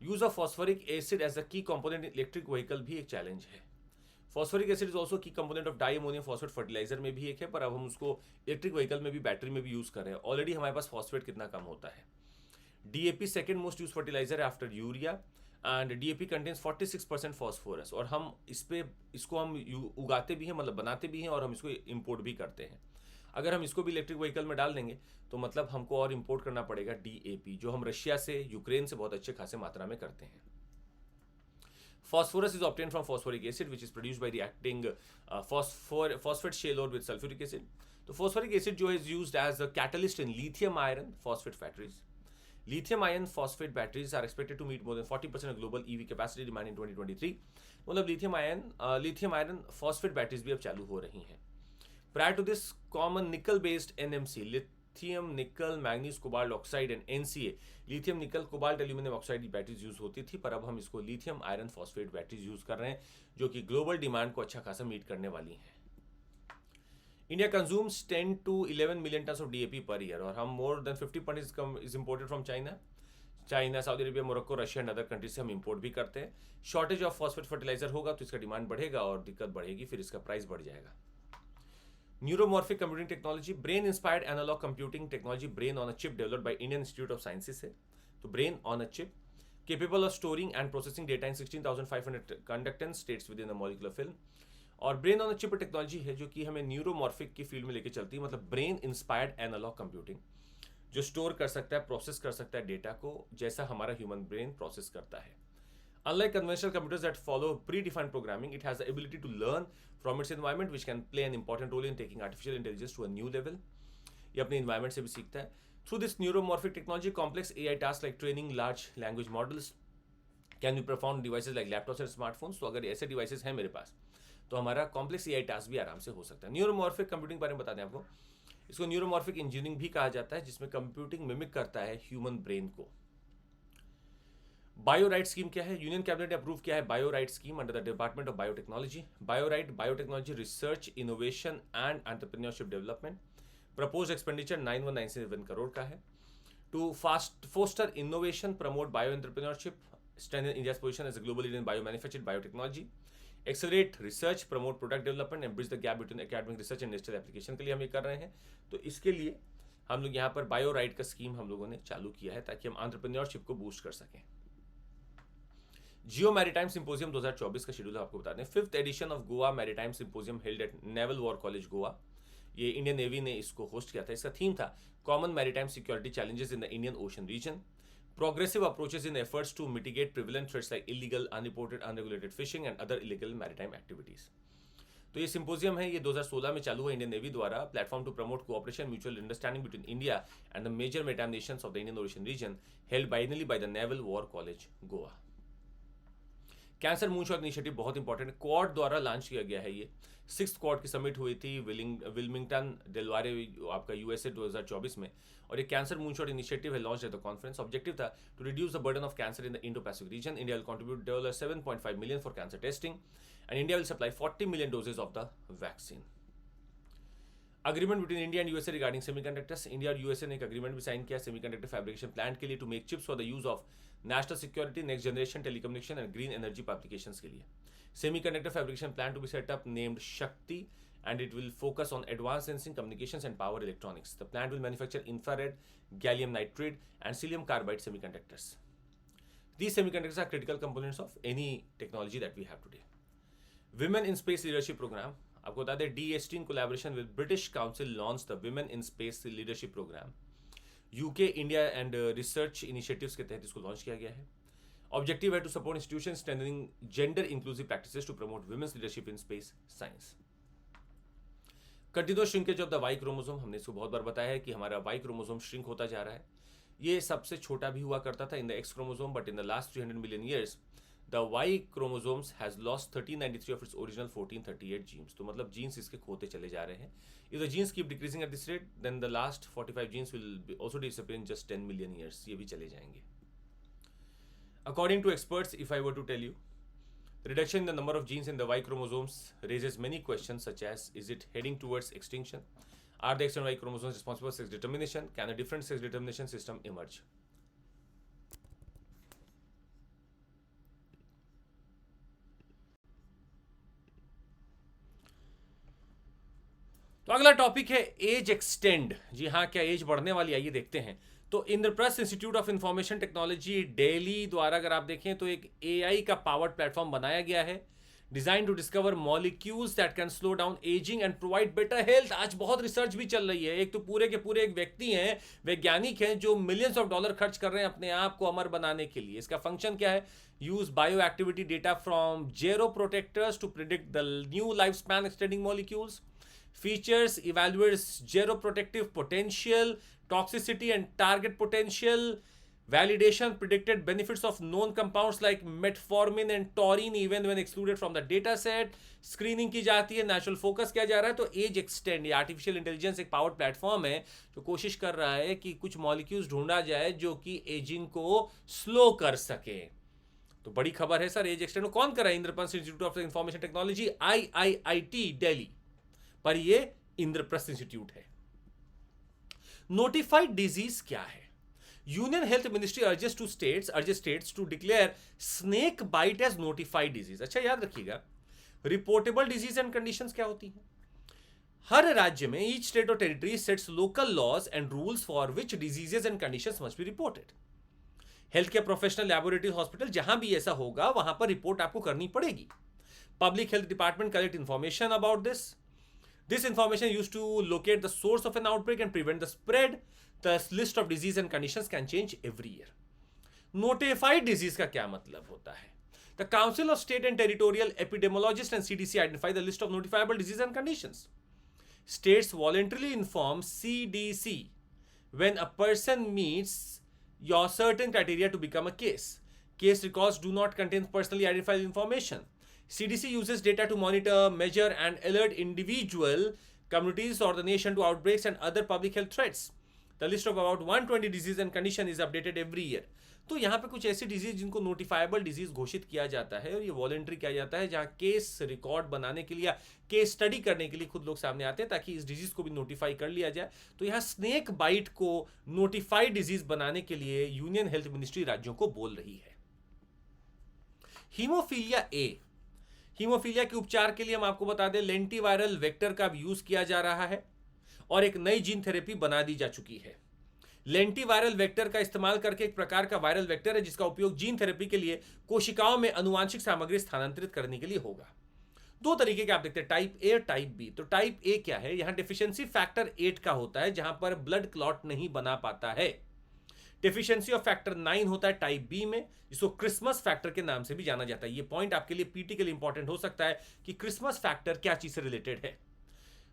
Use of phosphoric acid as a key component in electric vehicle भी एक चैलेंज है। Phosphoric acid is also key component of diammonium phosphate fertiliser में भी एक है, पर अब हम उसको इलेक्ट्रिक व्हीकल में भी, बैटरी में भी यूज कर रहे हैं। ऑलरेडी हमारे पास फॉस्फेट कितना कम होता है। DAP second most use fertiliser after urea and DAP contains 46% phosphorus, और हम इसको हम उगाते भी हैं, मतलब बनाते भी हैं, और हम इसको इम्पोर्ट भी करते हैं। अगर हम इसको भी इलेक्ट्रिक व्हीकल में डाल देंगे तो मतलब हमको और इम्पोर्ट करना पड़ेगा DAP, जो हम रशिया से, यूक्रेन से बहुत अच्छे खासे मात्रा में करते हैं। Phosphorus is obtained from phosphoric acid, which is produced by reacting phosphate shale ore with sulfuric acid. तो phosphoric acid जो is used as a catalyst in lithium iron phosphate batteries. Lithium iron phosphate batteries are expected to meet more than 40% of global EV capacity demand in 2023. मतलब lithium iron phosphate batteries भी अब चालू हो रही हैं। Prior to this, common nickel-based NMC, lithium निकल manganese cobalt oxide and NCA, lithium nickel cobalt aluminium oxide की batteries use होती थी, पर अब हम इसको lithium iron phosphate batteries use कर रहे हैं, जो कि ग्लोबल डिमांड को अच्छा खासा मीट करने वाली हैं। India consumes 10 to 11 million tons of DAP per year, और हम more than 50% is imported from China, Saudi Arabia, Morocco, Russia and other countries से हम इंपोर्ट भी करते हैं। शॉर्टेज ऑफ फॉस्फेट फर्टिलाइजर होगा तो इसका डिमांड बढ़ेगा और दिक्कत बढ़ेगी, फिर इसका प्राइस बढ़ जाएगा। Neuromorphic computing technology, brain inspired analogue computing technology, brain on a chip developed by Indian Institute of Sciences है। तो brain on a chip capable of storing and processing data in 16,500 conductance states within the molecular film. और brain on a chip technology है जो कि हमें neuromorphic की field में लेके चलती है, मतलब ब्रेन इंस्पायर्ड एनालॉग कंप्यूटिंग, जो स्टोर कर सकता है, प्रोसेस कर सकता है डेटा को, जैसा हमारा ह्यूमन ब्रेन प्रोसेस करता है। Unlike conventional computers that follow predefined programming, it has the ability to learn from its environment, which can play an important role in taking artificial intelligence to a new level. ये अपने environment से भी सीखता है। Through this neuromorphic technology, complex AI tasks like training large language models can be performed on devices like laptops and smartphones. तो अगर ऐसे devices हैं मेरे पास, तो हमारा complex AI task भी आराम से हो सकता है। Neuromorphic computing बारे में बता दें आपको, इसको neuromorphic engineering भी कहा जाता है, जिसमें computing mimic करता है human brain को। बायोराइट स्कीम क्या है? यूनियन कैबिनेट ने अप्रूव किया है BioRIDE scheme under the department of biotechnology. Biotechnology research, innovation and entrepreneurship development. Proposed expenditure 9197 crore का है। To foster innovation, promote bio entrepreneurship, strengthen India's position as a global leader in biomanufactured biotechnology, accelerate research, promote product development and bridge the gap between academic research and industrial application के लिए हम ये कर रहे हैं। तो इसके लिए हम लोग यहाँ पर बायो राइट का स्कीम हम लोगों ने चालू किया है ताकि हम एंटरप्रेन्योरशिप को बूस्ट कर सकें। जियो मैरीटाइम सिंपोजियम 2024 का शेड्यूल आपको बता दें। 5th edition of Goa maritime symposium held at naval war college Goa, ये इंडियन नेवी ने इसको होस्ट किया था। इसका थीम था common maritime security challenges in the Indian ocean region, progressive approaches in efforts to mitigate prevalent threats like illegal, unreported, unregulated fishing and other illegal maritime activities। तो ये symposium है, ये 2016 में चालू हुआ इंडियन नेवी द्वारा, platform to promote cooperation mutual understanding between India and the major maritime nations of the Indian ocean region, held biennially by the Naval war college Goa. Cancer moonshot initiative बहुत important है, Quad द्वारा launch किया गया है। ये 6th quad की summit हुई थी विल्मिंगटन डेलवारे आपका यूएसए 2024 में, और ये कैंसर मूनशॉट इनिशिएटिव है launch at the conference. Objective था to reduce the burden of cancer in the Indo Pacific region. India will contribute $7.5 million for cancer testing and India will supply 40 million doses of the vaccine. Agreement between India and USA regarding semiconductors, India और USA ने एक agreement भी sign किया semiconductor fabrication plant के लिए to make chips for the use of national security, next generation telecommunication and green energy applications के लिए। Semiconductor fabrication plant to be set up named Shakti and it will focus on advanced sensing, communications and power electronics. The plant will manufacture infrared, gallium nitride and silicon carbide semiconductors. These semiconductors are critical components of any technology that we have today. Women in Space Leadership Program, आपको बता दें DST in collaboration with British Council launched the Women in Space Leadership Program. UK, India and research initiatives के तहत इसको launch किया गया है। Objective है to support institution strengthening gender inclusive practices to promote women's leadership in space science. Continuous shrinkage of the Y chromosome, हमने इसको बहुत बार बताया है कि हमारा वाई क्रोमोसोम श्रिंक होता जा रहा है। ये सबसे छोटा भी हुआ करता था in the X chromosome, but in the last 300 million years the Y chromosomes has lost 1393 of its original 1438 genes. तो मतलब जीन्स इसके खोते चले जा रहे हैं। If the genes keep decreasing at this rate then the last 45 genes will also disappear in just 10 million years, ये भी चले जाएंगे। According to experts, if I were to tell you, reduction in the number of genes in the Y chromosomes raises many questions such as, is it heading towards extinction? Are the X and Y chromosomes responsible for sex determination? Can a different sex determination system emerge? तो अगला topic है as extend. जी हाँ, क्या as बढ़ने वाली, आइए देखते हैं। तो Indraprastha institute of information technology Delhi द्वारा अगर आप देखें तो एक एआई का पावर्ड प्लेटफॉर्म बनाया गया है, design to discover molecules that can slow down ageing and provide better health. आज बहुत रिसर्च भी चल रही है। एक तो पूरे के पूरे एक व्यक्ति हैं, वैज्ञानिक हैं, जो मिलियंस ऑफ डॉलर खर्च कर रहे हैं अपने आप को अमर बनाने के लिए। इसका फंक्शन क्या है? Use bioactivity data from geroprotectors to predict the new lifespan extending molecules. Features evaluates geroprotective potential, toxicity and target potential. Validation predicted benefits of known compounds like metformin and taurine even when excluded from the data set. Screening की जाती है, natural focus किया जा रहा है। तो age extend, ये artificial intelligence एक powered platform है जो कोशिश कर रहा है कि कुछ molecules ढूंढा जाए जो कि aging को slow कर सके। तो बड़ी खबर है सर, एज एक्सटेंड कौन कर रहा है? Indraprastha institute of information technology IIIT Delhi, पर ये इंद्रप्रस्थ इंस्टीट्यूट है। नोटिफाइड डिजीज क्या है? Union health ministry urges states to declare snake bite as notified disease. अच्छा याद रखिएगा, रिपोर्टेबल डिजीज एंड कंडीशंस क्या होती हैं? हर राज्य में ईच स्टेट और territory sets local laws and rules for which diseases and conditions must be reported. Health care professional, laboratory, hospital, जहां भी ऐसा होगा वहां पर रिपोर्ट आपको करनी पड़ेगी। Public health department collect information about this. This information used to locate the source of an outbreak and prevent the spread. The list of disease and conditions can change every year. Notified disease का क्या मतलब होता है? The Council of State and Territorial Epidemiologists and CDC identify the list of notifiable disease and conditions. States voluntarily inform CDC when a person meets your certain criteria to become a case. Case records do not contain personally identifiable information. CDC uses data to monitor, measure and alert individual, communities or the nation to outbreaks and other public health threats. The list of about 120 diseases and conditions is updated every year. तो यहाँ पे कुछ ऐसी disease जिनको notifiable disease घोषित किया जाता है और ये वॉलंटरी किया जाता है, जहाँ केस रिकॉर्ड बनाने के लिए या केस स्टडी करने के लिए खुद लोग सामने आते हैं ताकि इस डिजीज को भी नोटिफाई कर लिया जाए। तो यहाँ स्नेक बाइट को नोटिफाइड डिजीज बनाने के लिए यूनियन हेल्थ मिनिस्ट्री राज्यों को बोल रही है। हीमोफीलिया ए, हीमोफीलिया के उपचार के लिए हम आपको बता दें लेंटिवायरल वेक्टर का यूज किया जा रहा है और एक नई जीन थेरेपी बना दी जा चुकी है। लेंटिवायरल वेक्टर का इस्तेमाल करके एक प्रकार का वायरल वेक्टर है जिसका उपयोग जीन थेरेपी के लिए कोशिकाओं में अनुवांशिक सामग्री स्थानांतरित करने के लिए होगा। दो तरीके के आप देखते हैं, टाइप ए और टाइप बी। तो टाइप ए क्या है, यहां डेफिशिएंसी फैक्टर 8 का होता है जहां पर ब्लड क्लॉट नहीं बना पाता है। डेफिशिएंसी ऑफ फैक्टर 9 होता है टाइप बी में, जिसको क्रिसमस फैक्टर के नाम से भी जाना जाता है। ये पॉइंट आपके लिए पीटी के लिए इंपॉर्टेंट हो सकता है कि क्रिसमस फैक्टर क्या चीज से रिलेटेड है।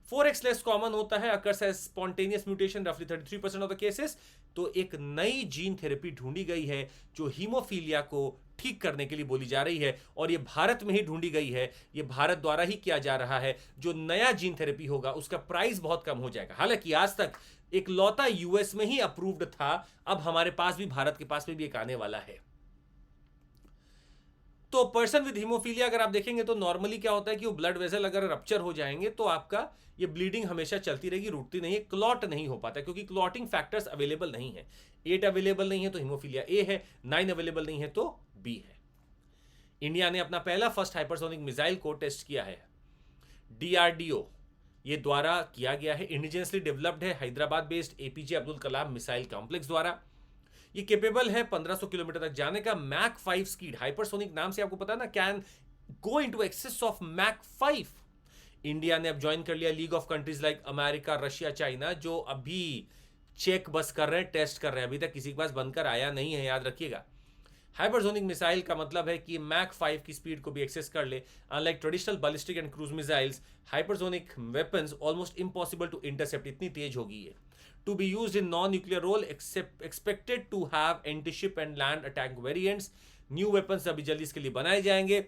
4x लेस कॉमन होता है, अकर्स एज स्पॉन्टेनियस म्यूटेशन रफली 33% ऑफ द केसेस। तो एक नई जीन थेरेपी ढूंढी गई है जो हीमोफीलिया को ठीक करने के लिए बोली जा रही है और ये भारत में ही ढूंढी गई है, ये भारत द्वारा ही किया जा रहा है। जो नया जीन थेरेपी होगा उसका प्राइस बहुत कम हो जाएगा। हालांकि आज तक एक लौता यूएस में ही अप्रूव्ड था, अब हमारे पास भी, भारत के पास में भी एक आने वाला है। तो पर्सन विद हीमोफीलिया अगर आप देखेंगे तो नॉर्मली क्या होता है कि वो ब्लड वेसल अगर रप्चर हो जाएंगे तो आपका ये ब्लीडिंग हमेशा चलती रहेगी, रुकती नहीं है, क्लॉट नहीं हो पाता क्योंकि क्लॉटिंग फैक्टर्स अवेलेबल नहीं है। 8 अवेलेबल नहीं है तो हीमोफीलिया ए है, 9 अवेलेबल नहीं है तो बी है। इंडिया ने अपना पहला फर्स्ट हाइपरसोनिक मिसाइल को टेस्ट किया है, डीआरडीओ ये द्वारा किया गया है, इंडिजिनियसली डेवलप्ड है, Hyderabad based APJ Abdul Kalam missile complex द्वारा। ये केपेबल है 1500 किलोमीटर तक जाने का। मैक 5 स्पीड, हाइपरसोनिक नाम से आपको पता है ना, can go into excess of Mach 5। India ने अब ज्वाइन कर लिया league of countries like America, Russia, China, जो अभी चेक बस कर रहे हैं, टेस्ट कर रहे हैं, अभी तक किसी के पास बनकर आया नहीं है, याद रखिएगा। हाइपरसोनिक मिसाइल का मतलब है कि मैक 5 की स्पीड को भी एक्सेस कर ले। Unlike traditional ballistic and cruise missiles, hypersonic weapons almost impossible to intercept, इतनी तेज होगी ये। To be used in non-nuclear role, expected to have anti-ship and land attack variants. New weapons अभी जल्दी इसके लिए बनाए जाएंगे।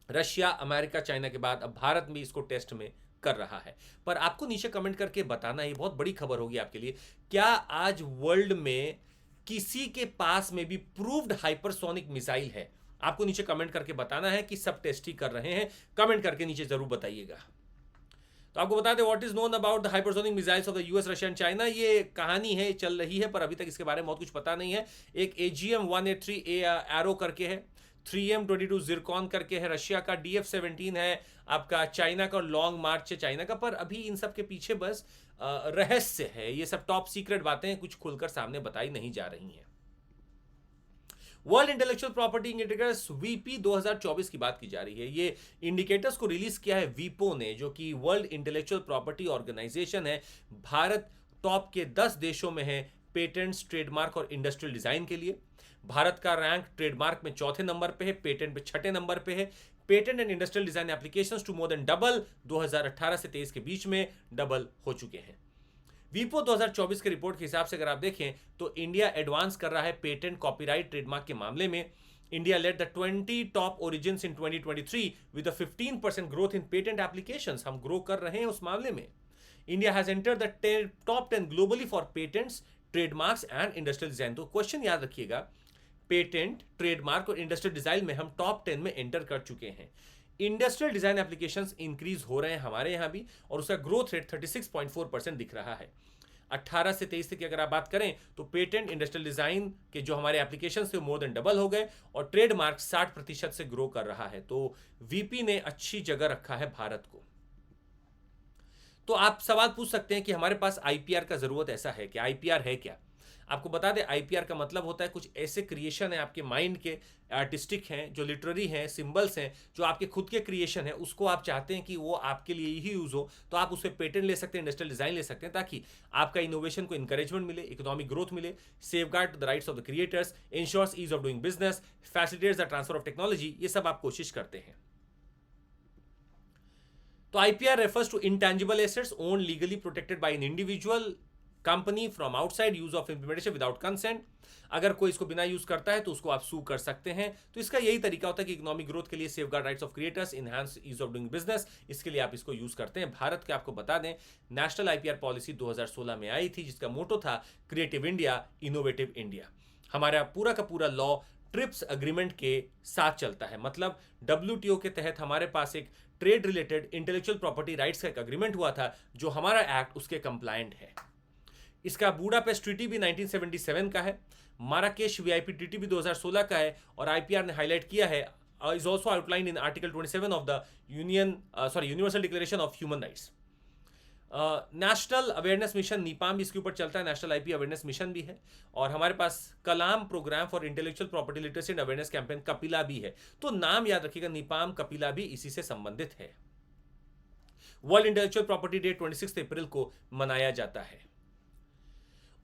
रशिया, अमेरिका, चाइना के बाद अब भारत भी इसको टेस्ट में कर रहा है। पर आपको नीचे कमेंट करके बताना, ये बहुत बड़ी खबर होगी आपके लिए, क्या आज वर्ल्ड में किसी के पास में भी प्रूव्ड हाइपरसोनिक मिसाइल है? आपको नीचे कमेंट करके बताना है कि सब टेस्ट ही कर रहे हैं। कमेंट करके नीचे जरूर बताइएगा। तो आपको बता दें what is known about the hypersonic missiles of the US, Russia and China. ये कहानी है, चल रही है, पर अभी तक इसके बारे में बहुत कुछ पता नहीं है। एक AGM 183 एरो करके है, 3M22 जिरकॉन करके है रशिया का, DF-17 है आपका चाइना का, लॉन्ग मार्च है चाइना का। पर अभी इन सब के पीछे बस रहस्य है, ये सब टॉप सीक्रेट बातें हैं, कुछ खुलकर सामने बताई नहीं जा रही हैं। World intellectual property indicators VP 2024 की बात की जा रही है। ये इंडिकेटर्स को रिलीज किया है वीपो ने, जो कि वर्ल्ड इंटेलेक्चुअल प्रॉपर्टी ऑर्गेनाइजेशन है। भारत टॉप के 10 देशों में है पेटेंट्स, ट्रेडमार्क और इंडस्ट्रियल डिजाइन के लिए। भारत का रैंक ट्रेडमार्क में 4थे नंबर पे है, पेटेंट पे 6ठे नंबर पे है। Patent and industrial design applications to more than double, 2018 से 23 के बीच में डबल हो चुके हैं। वीपो 2024 के रिपोर्ट के हिसाब से अगर आप देखें तो इंडिया एडवांस कर रहा है पेटेंट, कॉपीराइट, ट्रेडमार्क के मामले में। India lead the 20 top origins in 2023 with a 15% growth in patent applications. हम ग्रो कर रहे हैं उस मामले में। India has entered the top 10 globally for patents, trademarks and industrial design. तो क्वेश्चन याद रखिएगा, पेटेंट, ट्रेडमार्क और इंडस्ट्रियल डिजाइन में हम टॉप 10 में एंटर कर चुके हैं। इंडस्ट्रियल डिजाइन एप्लीकेशंस इंक्रीज हो रहे हैं हमारे यहां भी, और उसका ग्रोथ रेट 36.4% दिख रहा है। 18 से 23 की अगर आप बात करें तो पेटेंट, इंडस्ट्रियल डिजाइन के जो हमारे एप्लीकेशन थे मोर देन डबल हो गए, और ट्रेडमार्क 60% से ग्रो कर रहा है। तो वीपी ने अच्छी जगह रखा है भारत को। तो आप सवाल पूछ सकते हैं कि हमारे पास आईपीआर का जरूरत ऐसा है कि आईपीआर है क्या? आपको बता दें आईपीआर का मतलब होता है कुछ ऐसे क्रिएशन है आपके माइंड के, आर्टिस्टिक हैं, जो लिटरेरी हैं, सिंबल्स हैं, जो आपके खुद के क्रिएशन है, उसको आप चाहते हैं कि वो आपके लिए ही यूज हो, तो आप उससे पेटेंट ले सकते हैं, इंडस्ट्रियल डिजाइन ले सकते हैं, ताकि आपका इनोवेशन को इंकरेजमेंट मिले, इकोनॉमिक ग्रोथ मिले, safeguard the rights of the creators, ensures ease of doing business, facilitates the transfer of technology. ये सब आप कोशिश करते हैं। तो IPR refers to intangible assets owned legally protected by an individual company from outside use of implementation without consent. अगर कोई इसको बिना यूज करता है तो उसको आप सू कर सकते हैं। तो इसका यही तरीका होता है कि इकोनॉमिक ग्रोथ के लिए safeguard rights of creators, enhance ease of doing business, इसके लिए आप इसको यूज करते हैं। भारत के आपको बता दें नेशनल आईपीआर पॉलिसी 2016 में आई थी, जिसका मोटो था क्रिएटिव इंडिया, इनोवेटिव इंडिया। हमारा पूरा का पूरा लॉ ट्रिप्स अग्रीमेंट के साथ चलता है। मतलब WTO के तहत हमारे पास एक trade related intellectual property rights का एक अग्रीमेंट हुआ था, जो हमारा एक्ट उसके कंप्लायंट है। इसका बूडापेस्ट ट्रीटी भी 1977 का है, माराकेश वीआईपी ट्रीटी भी 2016 का है, और आईपीआर ने हाईलाइट किया है is also outlined in Article 27 of the Universal Declaration of Human Rights. National awareness mission NIPAM भी इसके ऊपर चलता है, नेशनल आईपी अवेयरनेस मिशन भी है, और हमारे पास Kalam programme for intellectual property literacy and awareness campaign Kapila भी है। तो नाम याद रखिएगा, नीपाम कपिला भी इसी से संबंधित है। वर्ल्ड इंटेलेक्चुअल प्रॉपर्टी डे 26 अप्रैल को मनाया जाता है।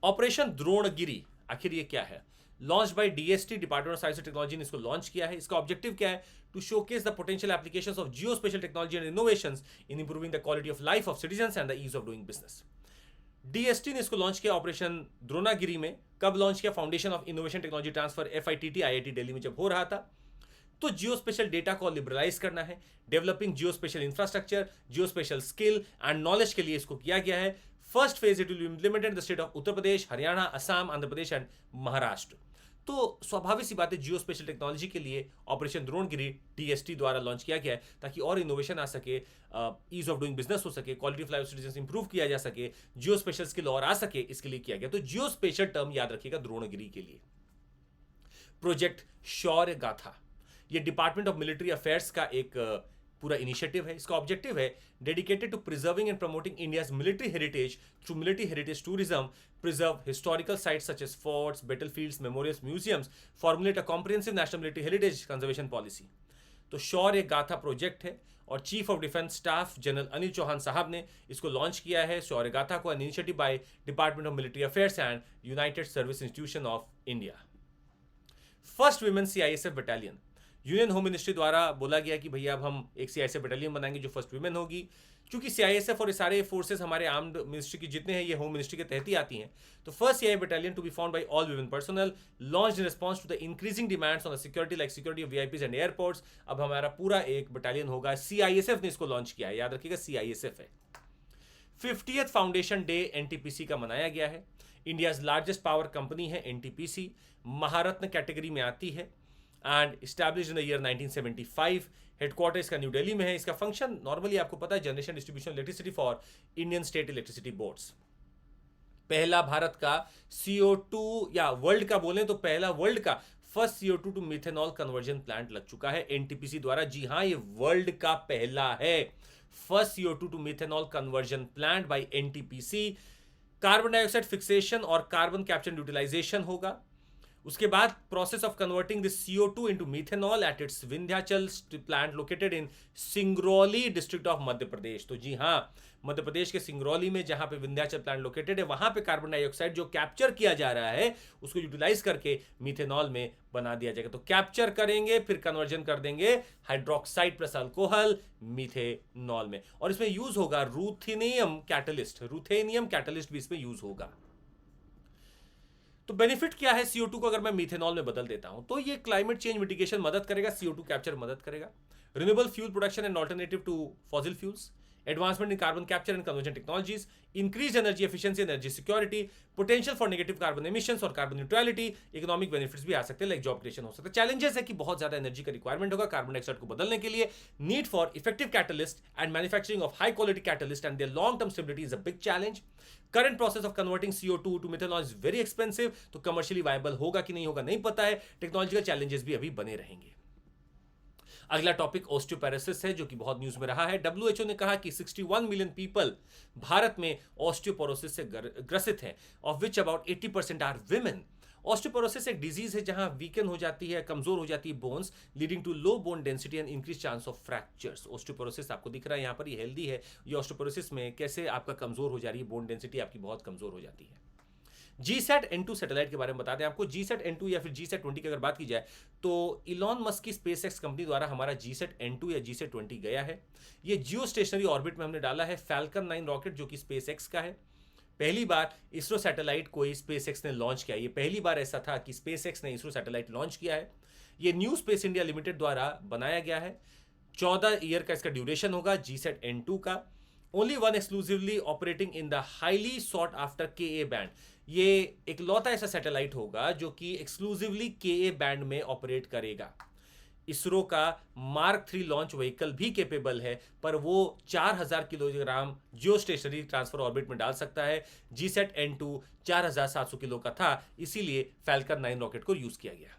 ऑपरेशन द्रोणगिरी, आखिर ये क्या है? Launch by DST, department of science and technology ने इसको लॉन्च किया है। इसका ऑब्जेक्टिव क्या है? To showcase the potential applications of geospatial technology and innovations in improving the quality of life of citizens and the ease of doing business. DST ने इसको launch किया ऑपरेशन द्रोणागिरी में। कब लॉन्च किया? Foundation of innovation technology transfer FITT IIT Delhi में जब हो रहा था। तो जियोस्पेशल डेटा को लिबरलाइज करना है, developing geospatial infrastructure, geospatial skill and knowledge के लिए इसको किया गया है। First phase it will be implemented in the state of Uttar Pradesh, Haryana, Assam, Andhra Pradesh and Maharashtra. तो स्वाभाविक सी बात है, जियोस्पेशल टेक्नोलॉजी के लिए ऑपरेशन द्रोणगिरी डीएसटी द्वारा लॉन्च किया गया है ताकि और इनोवेशन आ सके, ईज ऑफ डूइंग बिजनेस हो सके, quality of life citizens improve किया जा सके, जियोस्पेशल स्किल और आ सके, इसके लिए किया गया। तो जियोस्पेशल टर्म याद रखिएगा द्रोणगिरी के लिए। प्रोजेक्ट शौर्य गाथा, ये डिपार्टमेंट ऑफ मिलिट्री अफेयर्स का एक पूरा इनिशिएटिव है। इसका ऑब्जेक्टिव है dedicated to preserving and promoting India's military heritage through military heritage tourism, preserve historical sites such as forts, battlefields, memorials, museums, formulate a comprehensive national military heritage conservation policy. तो Shaurya Gatha project है और chief of defence staff general Anil Chauhan sahab ने इसको launch किया है। शौर्य गाथा को an initiative by department of military affairs and United Service Institution of India. First women CISF battalion, union home ministry द्वारा बोला गया कि भैया अब हम एक सीआईएसएफ बटालियन बनाएंगे जो फर्स्ट विमेन होगी। क्योंकि सीआईएसएफ और ये सारे फोर्सेस हमारे आर्म्ड मिनिस्ट्री की जितने हैं ये होम मिनिस्ट्री के तहत ही आती हैं। तो first CI battalion to be found by all women personnel, launched in response to the increasing demands on the security like security of VIPs and airports. अब हमारा पूरा एक बटालियन होगा। सीआईएसएफ ने इसको लॉन्च किया है, याद रखिएगा सीआईएसएफ है। 50th फाउंडेशन डे एनटीपीसी का मनाया गया है। इंडियाज लार्जेस्ट पावर कंपनी है एनटीपीसी, महारत्न कैटेगरी में आती है and established in the year 1975। Headquarter इसका न्यू दिल्ली में है। इसका फंक्शन नॉर्मली आपको पता है, generation distribution electricity for Indian state electricity boards. पहला भारत का CO2 या वर्ल्ड का बोलें तो पहला वर्ल्ड का first CO2 to methanol conversion plant लग चुका है एनटीपीसी द्वारा। जी हां, ये वर्ल्ड का पहला है first CO2 to methanol conversion plant by NTPC. Carbon dioxide fixation और कार्बन कैप्चर यूटिलाइजेशन होगा। उसके बाद process of converting this CO2 into methanol at its Vindhyachal plant located in Singrauli district of Madhya Pradesh. तो जी हां, मध्य प्रदेश के सिंगरौली में जहां पे विंध्याचल प्लांट लोकेटेड है वहां पे कार्बन डाइऑक्साइड जो कैप्चर किया जा रहा है उसको यूटिलाइज करके मिथेनॉल में बना दिया जाएगा। तो कैप्चर करेंगे फिर कन्वर्जन कर देंगे हाइड्रोक्साइड प्लस अल्कोहल मिथेनॉल में, और इसमें यूज होगा रूथेनियम कैटलिस्ट। रूथेनियम कैटलिस्ट भी इसमें यूज होगा। तो बेनिफिट क्या है CO2 को अगर मैं मिथेनॉल में बदल देता हूं? तो ये क्लाइमेट चेंज मिटिगेशन मदद करेगा, CO2 कैप्चर मदद करेगा, renewable fuel production and alternative to fossil fuels, advancement in carbon capture and conversion technologies, increase energy efficiency, energy security, potential for negative carbon emissions और कार्बन न्यूट्रलिटी, इकोनॉमिक बेनिफिट्स भी आ सकते हैं like job creation हो सकता है। Challenges है कि बहुत ज्यादा एनर्जी का रिक्वायरमेंट होगा कार्बन डाइऑक्साइड को बदलने के लिए, need for effective catalyst and manufacturing of high quality catalyst and their long term stability is a big challenge. Current process of converting CO2 to methanol is very expensive. तो commercially viable होगा कि नहीं होगा नहीं पता है। Technological challenges भी अभी बने रहेंगे। अगला टॉपिक ऑस्टियोपेरोसिस है जो कि बहुत न्यूज में रहा है। WHO ने कहा कि 61 मिलियन पीपल भारत में ऑस्टियोपोरोसिस से ग्रसित हैं, of which about 80% are women. Osteoporosis एक डिजीज है जहां वीकन हो जाती है, कमजोर हो जाती है bones, leading to low bone density and increase chance of fractures. Osteoporosis आपको दिख रहा है यहाँ पर, ये हेल्दी है। ये ऑस्टियोपोरोसिस में कैसे आपका कमजोर हो जा रही है, बोन डेंसिटी आपकी बहुत कमजोर हो जाती है। GSAT-N2 सैटेलाइट के बारे में बता दें आपको। GSAT-N2 या फिर GSAT-20 की अगर बात की जाए तो इलॉन मस्क की स्पेसएक्स कंपनी द्वारा हमारा GSAT-N2 या GSAT-20 गया है। ये जियो स्टेशनरी ऑर्बिट में हमने डाला है फैल्कन 9 रॉकेट जो कि स्पेसएक्स का है। पहली बार इसरो सैटेलाइट को स्पेसएक्स ने लॉन्च किया। ये पहली बार ऐसा था कि स्पेसएक्स ने इसरो सैटेलाइट लॉन्च किया है। ये न्यू स्पेस इंडिया लिमिटेड द्वारा बनाया गया है। 14 ईयर का इसका ड्यूरेशन होगा GSAT-N2 का। Only one exclusively operating in the highly sought after KA band. ये एक लौता ऐसा सैटेलाइट होगा जो कि एक्सक्लूसिवली KA बैंड में ऑपरेट करेगा। इसरो का मार्क 3 लॉन्च व्हीकल भी कैपेबल है, पर वो 4000 किलोग्राम जियो स्टेशनरी ट्रांसफर ऑर्बिट में डाल सकता है। GSAT-N2 4700 किलो का था, इसीलिए फैल्कन 9 रॉकेट को यूज किया गया।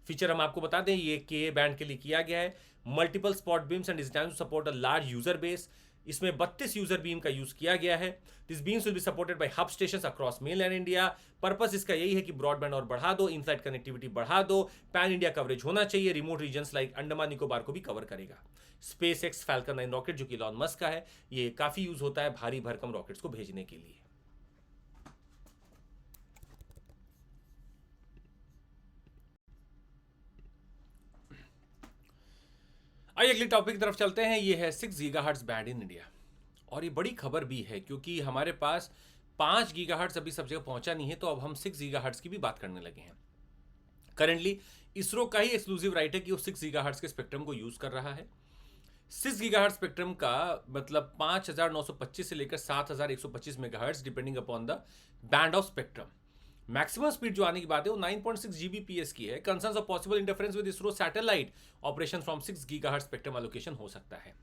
फीचर हम आपको बता दें, ये के बैंड के लिए किया गया है। Multiple spot beams and design to support a large user base. इसमें 32 यूजर बीम का यूज किया गया है। This beams will be supported by hub stations across mainland India. Purpose इसका यही है कि ब्रॉडबैंड और बढ़ा दो, इनफ्लाइट कनेक्टिविटी बढ़ा दो, पैन इंडिया कवरेज होना चाहिए, remote regions like Andaman Nicobar को भी कवर करेगा। स्पेस एक्स फैल्कन 9 रॉकेट जो कि इलॉन मस्क का है, ये काफी यूज होता है भारी भरकम रॉकेट्स को भेजने के लिए। आइए अगले टॉपिक की तरफ चलते हैं। ये है 6 गीगाहर्ट्ज बैंड इन इंडिया। और ये बड़ी खबर भी है क्योंकि हमारे पास 5 गीगाहर्ट्ज अभी सब जगह पहुंचा नहीं है, तो अब हम 6 गीगाहर्ट्ज की भी बात करने लगे हैं। करंटली इसरो का ही एक्सक्लूसिव राइट है कि वो 6 गीगाहर्ट्ज के स्पेक्ट्रम को यूज कर रहा है। 6 गीगाहर्ट्ज स्पेक्ट्रम का मतलब 5925 से लेकर 7125 megahertz depending upon the band of spectrum. Maximum speed जो आने की बात है वो 9.6 जीबीपीएस की है। Concerns of possible interference with ISRO satellite operation from 6 gigahertz spectrum allocation हो सकता है।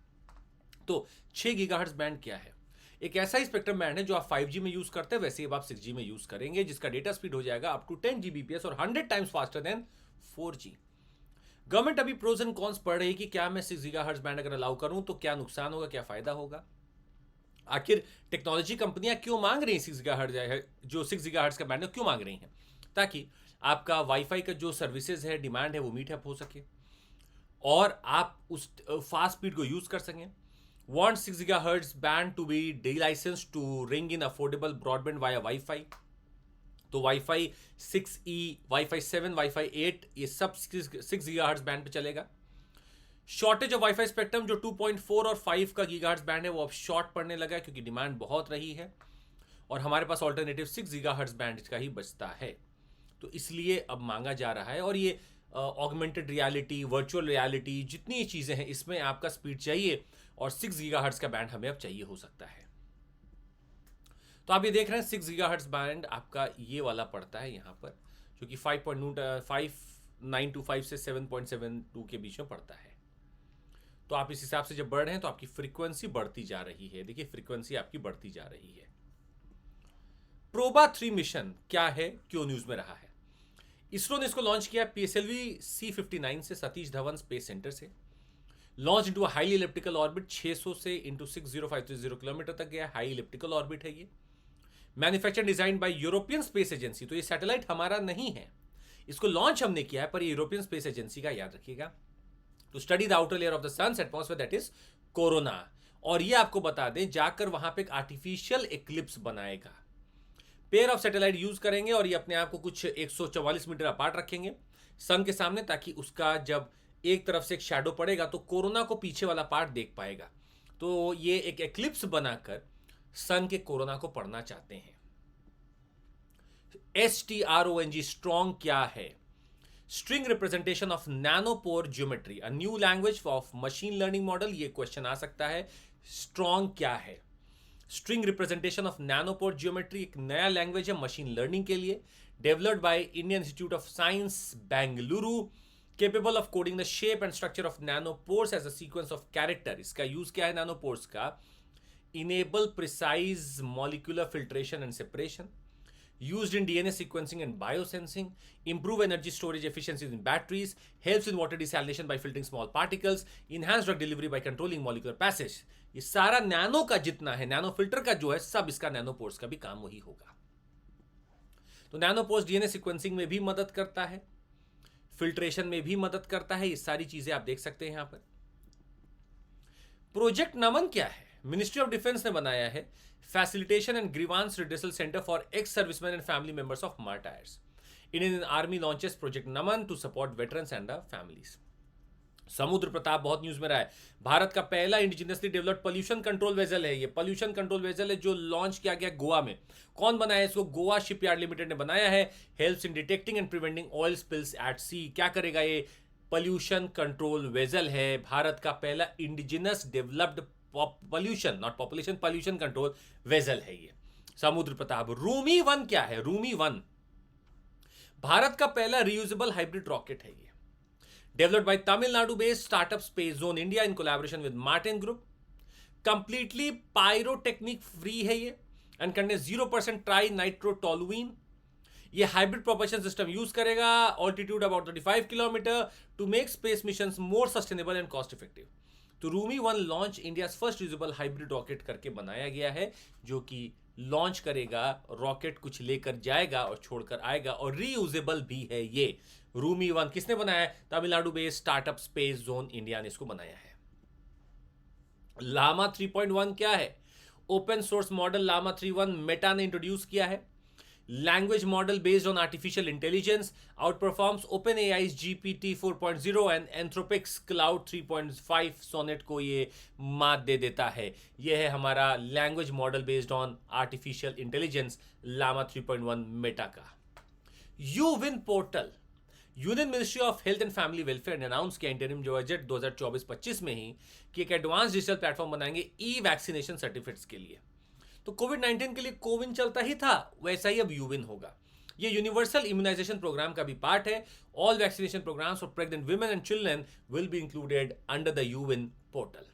तो 6 गीगाहर्ट्ज बैंड क्या है? एक ऐसा ही स्पेक्ट्रम बैंड है जो आप 5G में यूज करते हैं, वैसे ही अब आप 6G में यूज करेंगे, जिसका डेटा स्पीड हो जाएगा अप टू 10 जीबीपीएस और 100 times faster than 4G। Government अभी प्रोज एंड कॉन्स पढ़ रही है कि क्या मैं 6 गीगाहर्ट्ज बैंड अगर अलाउ करूं तो क्या नुकसान होगा, क्या फायदा होगा। आखिर टेक्नोलॉजी कंपनियां क्यों मांग रही हैं 6 गीगाहर्ट्ज, जो 6 गीगाहर्ट्ज का बैंड है क्यों मांग रही हैं? ताकि आपका वाईफाई का जो सर्विसेज है, डिमांड है, वो मीट अप हो सके और आप उस फास्ट स्पीड को यूज कर सकें। Want 6 gigahertz band to be delicensed to ring in affordable broadband via Wi-Fi। तो Wi-Fi 6E, Wi-Fi 7, Wi-Fi 8 ये सब 6 गीगाहर्ट्ज बैंड पे चलेगा। शॉर्टेज ऑफ वाईफाई स्पेक्ट्रम जो 2.4 और 5 का गीगाहर्ट्ज बैंड है वो अब शॉर्ट पड़ने लगा है क्योंकि डिमांड बहुत रही है और हमारे पास ऑल्टरनेटिव 6 गीगाहर्ट्ज बैंड का ही बचता है। तो इसलिए अब मांगा जा रहा है और ये ऑगमेंटेड रियलिटी, वर्चुअल रियलिटी, जितनी चीज़ें हैं इसमें आपका स्पीड चाहिए और 6 गीगाहर्ट्ज का बैंड हमें अब चाहिए हो सकता है। तो आप ये देख रहे हैं 6 गीगाहर्ट्ज बैंड आपका ये वाला पड़ता है यहाँ पर, जो कि 5.925 से 7.72 के बीच में पड़ता है। तो आप इस हिसाब से जब बढ़ रहे हैं तो आपकी फ्रीक्वेंसी बढ़ती जा रही है। देखिए फ्रीक्वेंसी आपकी बढ़ती जा रही है। प्रोबा 3 मिशन क्या है, क्यों न्यूज में रहा है? इसरो ने इसको लॉन्च किया PSLV C59 से सतीश धवन स्पेस सेंटर से। Launch into highly elliptical orbit 600 से इंटू 60530 किलोमीटर तक गया। हाई इलिप्टिकल ऑर्बिट है ये। Manufacture design by European space agency. तो ये सैटेलाइट हमारा नहीं है, इसको लॉन्च हमने किया है पर ये यूरोपियन स्पेस एजेंसी का, याद रखिएगा। To study the outer layer of the sun's atmosphere that is corona. और ये आपको बता दें जाकर वहां पे एक आर्टिफिशियल एक्लिप्स बनाएगा। पेयर ऑफ सैटेलाइट यूज करेंगे और ये अपने आप को कुछ 144 मीटर अपार्ट रखेंगे सन के सामने, ताकि उसका जब एक तरफ से एक शैडो पड़ेगा तो कोरोना को पीछे वाला पार्ट देख पाएगा। तो ये एक एक्लिप्स बनाकर सन के कोरोना को पढ़ना चाहते हैं। STRONG स्ट्रॉन्ग क्या है? String representation of nanopore geometry, a new language of machine learning model. ये क्वेश्चन आ सकता है। स्ट्रॉन्ग क्या है? String representation of nanopore geometry एक नया लैंग्वेज है मशीन लर्निंग के लिए, developed by Indian Institute of Science Bengaluru, capable of coding the shape and structure of nanopores as a sequence of character. इसका यूज क्या है नैनोपोर्स का? Enable precise molecular filtration and separation, used in DNA sequencing and biosensing, improve energy storage efficiencies in batteries, helps in water desalination by filtering small particles, enhance drug delivery by controlling molecular passage। ये सारा nano का जितना है, nano filter का जो है, सब इसका नैनोपोर्स का भी काम वही होगा। तो नैनोपोर्स DNA सीक्वेंसिंग में भी मदद करता है, फिल्ट्रेशन में भी मदद करता है। ये सारी चीजें आप देख सकते हैं यहां पर। प्रोजेक्ट नमन क्या है? मिनिस्ट्री ऑफ डिफेंस ने बनाया है facilitation and grievance redressal centre for ex servicemen and family members of martyrs. Indian Army launches project Naman to support veterans and the families. Samudra Pratap बहुत न्यूज में रहा है। भारत का पहला indigenously developed pollution control vessel है। ये पोल्यूशन कंट्रोल वेजल है जो लॉन्च किया गया गोवा में। कौन बनाया है इसको? गोवा शिपयार्ड लिमिटेड ने बनाया है। Helps in detecting and preventing oil spills at sea. क्या करेगा ये? पोल्यूशन कंट्रोल वेजल है। भारत का पहला indigenous developed pollution, not population, pollution control vessel है ये। समुद्र प्रताप। रूमी 1 क्या है? रूमी 1 भारत का पहला रियूजेबल हाइब्रिड रॉकेट है ये। Developed by Tamil Nadu based startup Space Zone India in collaboration with Martin Group. Completely pyrotechnic free है ये एंड कंटेन्स 0% ट्राई नाइट्रोटोलुइन। ये हाइब्रिड प्रोपल्शन सिस्टम यूज करेगा, altitude about 35 kilometre, to make space missions more sustainable and cost effective. तो RHUMI 1 launch India first usable hybrid rocket करके बनाया गया है, जो कि लॉन्च करेगा, रॉकेट कुछ लेकर जाएगा और छोड़कर आएगा, और रीयूजेबल भी है। ये रूमी 1 किसने बनाया है? Tamil Nadu based startup Space Zone India ने इसको बनाया है। लामा 3.1 क्या है? Open source model Llama 3.1 Meta ने इंट्रोड्यूस किया है। Language model based on artificial intelligence, outperforms OpenAI's GPT 4.0 and Anthropic's Claude 3.5 Sonnet को ये मात दे देता है। यह है हमारा language model based on artificial intelligence Llama 3.1 Meta का। यू विन portal, union ministry of health and family welfare ने अनाउंस किया इंटरिम बजट 2024-25 में ही कि एक एडवांस डिजिटल प्लेटफॉर्म बनाएंगे ई वैक्सीनेशन सर्टिफिकेट्स के लिए। तो कोविड-19 के लिए कोविन चलता ही था, वैसा ही अब यूविन होगा। ये यूनिवर्सल इम्यूनाइजेशन प्रोग्राम का भी पार्ट है। All vaccination programmes for pregnant women and children will be included under the यूविन पोर्टल।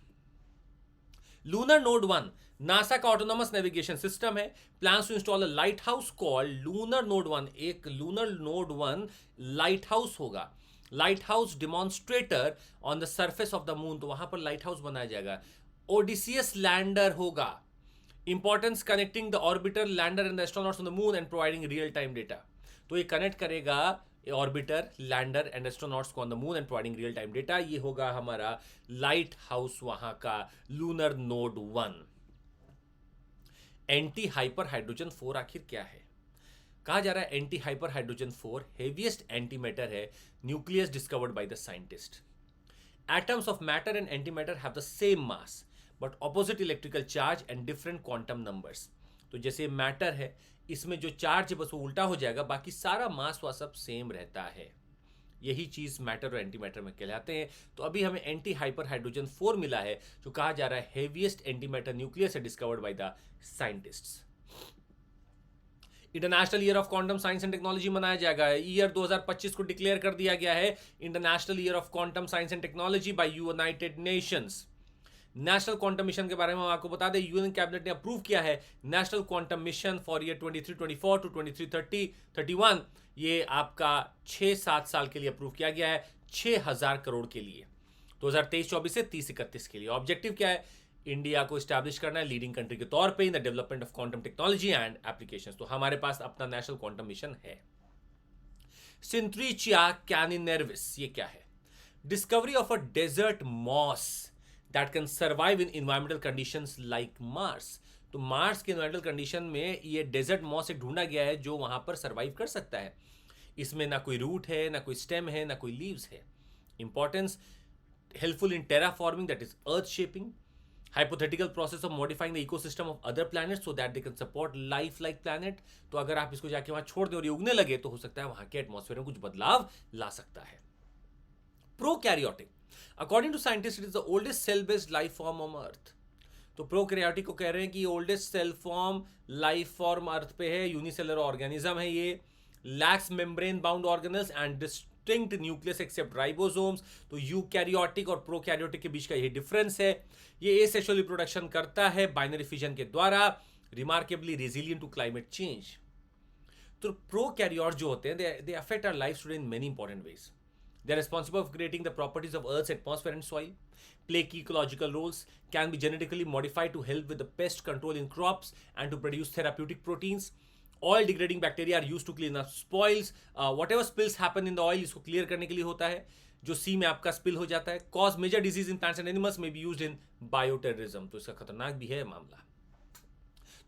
लूनर नोड 1 नासा का ऑटोनोमस नेविगेशन सिस्टम है। Plans to install a lighthouse called lunar node 1। एक lunar node 1 lighthouse होगा, lighthouse demonstrator on the surface of the moon. तो वहां पर lighthouse बनाया जाएगा। Odysseus lander होगा। Importance connecting the orbiter, lander and the astronauts on the moon and providing real time data. तो ये connect करेगा ऑर्बिटर, लैंडर एंड एस्ट्रोनॉट्स को on the moon and providing real time data. ये होगा हमारा lighthouse वहां का lunar node 1। Anti hyper hydrogen 4 आखिर क्या है? कहा जा रहा है anti hyper hydrogen 4 heaviest antimatter है nucleus discovered by the scientist. Atoms of matter and antimatter have the same mass but opposite electrical charge and different quantum numbers. तो जैसे मैटर है, इसमें जो चार्ज है बस वो उल्टा हो जाएगा, बाकी सारा मास व सब सेम रहता है। यही चीज मैटर और एंटी मैटर में कहलाते हैं। तो अभी हमें एंटी हाइपर हाइड्रोजन 4 मिला है, जो कहा जा रहा है हेवीएस्ट एंटी मैटर न्यूक्लियस है discovered by the scientists. International year of quantum science and technology मनाया जाएगा। ईयर 2025 को डिक्लेयर कर दिया गया है international year of quantum science and technology by United Nations. National quantum mission के बारे में हम आपको बता दें, यूएन कैबिनेट ने अप्रूव किया है national quantum mission for year 23-24 to 23-31। ये आपका 6-7 साल के लिए अप्रूव किया गया है, 6000 करोड़ के लिए, 2023-24 से 30-31 के लिए। ऑब्जेक्टिव क्या है? इंडिया को स्टैब्लिश करना है लीडिंग कंट्री के तौर पे in the development of quantum technology and applications. तो हमारे पास अपना नेशनल क्वांटम मिशन है। सिंथ्रीचिया कैनिनेरिस, ये क्या है? Discovery of a desert moss that can survive in environmental conditions like Mars। तो मार्स के environmental condition में ये डेजर्ट मॉस एक ढूंढा गया है जो वहां पर सर्वाइव कर सकता है। इसमें ना कोई रूट है, ना कोई स्टेम है, ना कोई लीव्स है। Importance, helpful in terraforming that is earth shaping, hypothetical process of modifying the ecosystem of other planets so that they can support life like planet. तो अगर आप इसको जाके वहां छोड़ दें और ये उगने लगे तो हो सकता है वहां के एटमॉस्फेयर में कुछ बदलाव ला सकता है। Prokaryotic, according to scientist it is the oldest cell based life form on earth. तो प्रोकैरियोटिक को कह रहे हैं कि oldest cell form life form earth पे है, यूनिसेलर ऑर्गेनिज्म है ये, lacks membrane bound organelles and distinct nucleus except ribosomes. तो यूकैरियोटिक और प्रोकैरियोटिक के बीच का यही डिफरेंस है। ये एसेक्सुअल रिप्रोडक्शन करता है बाइनरी फिजन के द्वारा, remarkably resilient to climate change. तो प्रोकैरियोट जो होते हैं they affect our life today in many important ways. They are responsible for creating the properties of Earth's atmosphere and soil, play key ecological roles, can be genetically modified to help with the pest control in crops and to produce therapeutic proteins. Oil degrading bacteria are used to clean up spoils. Whatever spills happen in the oil, इसको clear करने के लिए होता है। जो सी में आपका spill हो जाता है, cause major disease in plants and animals, may be used in bioterrorism। तो इसका खतरनाक भी है मामला।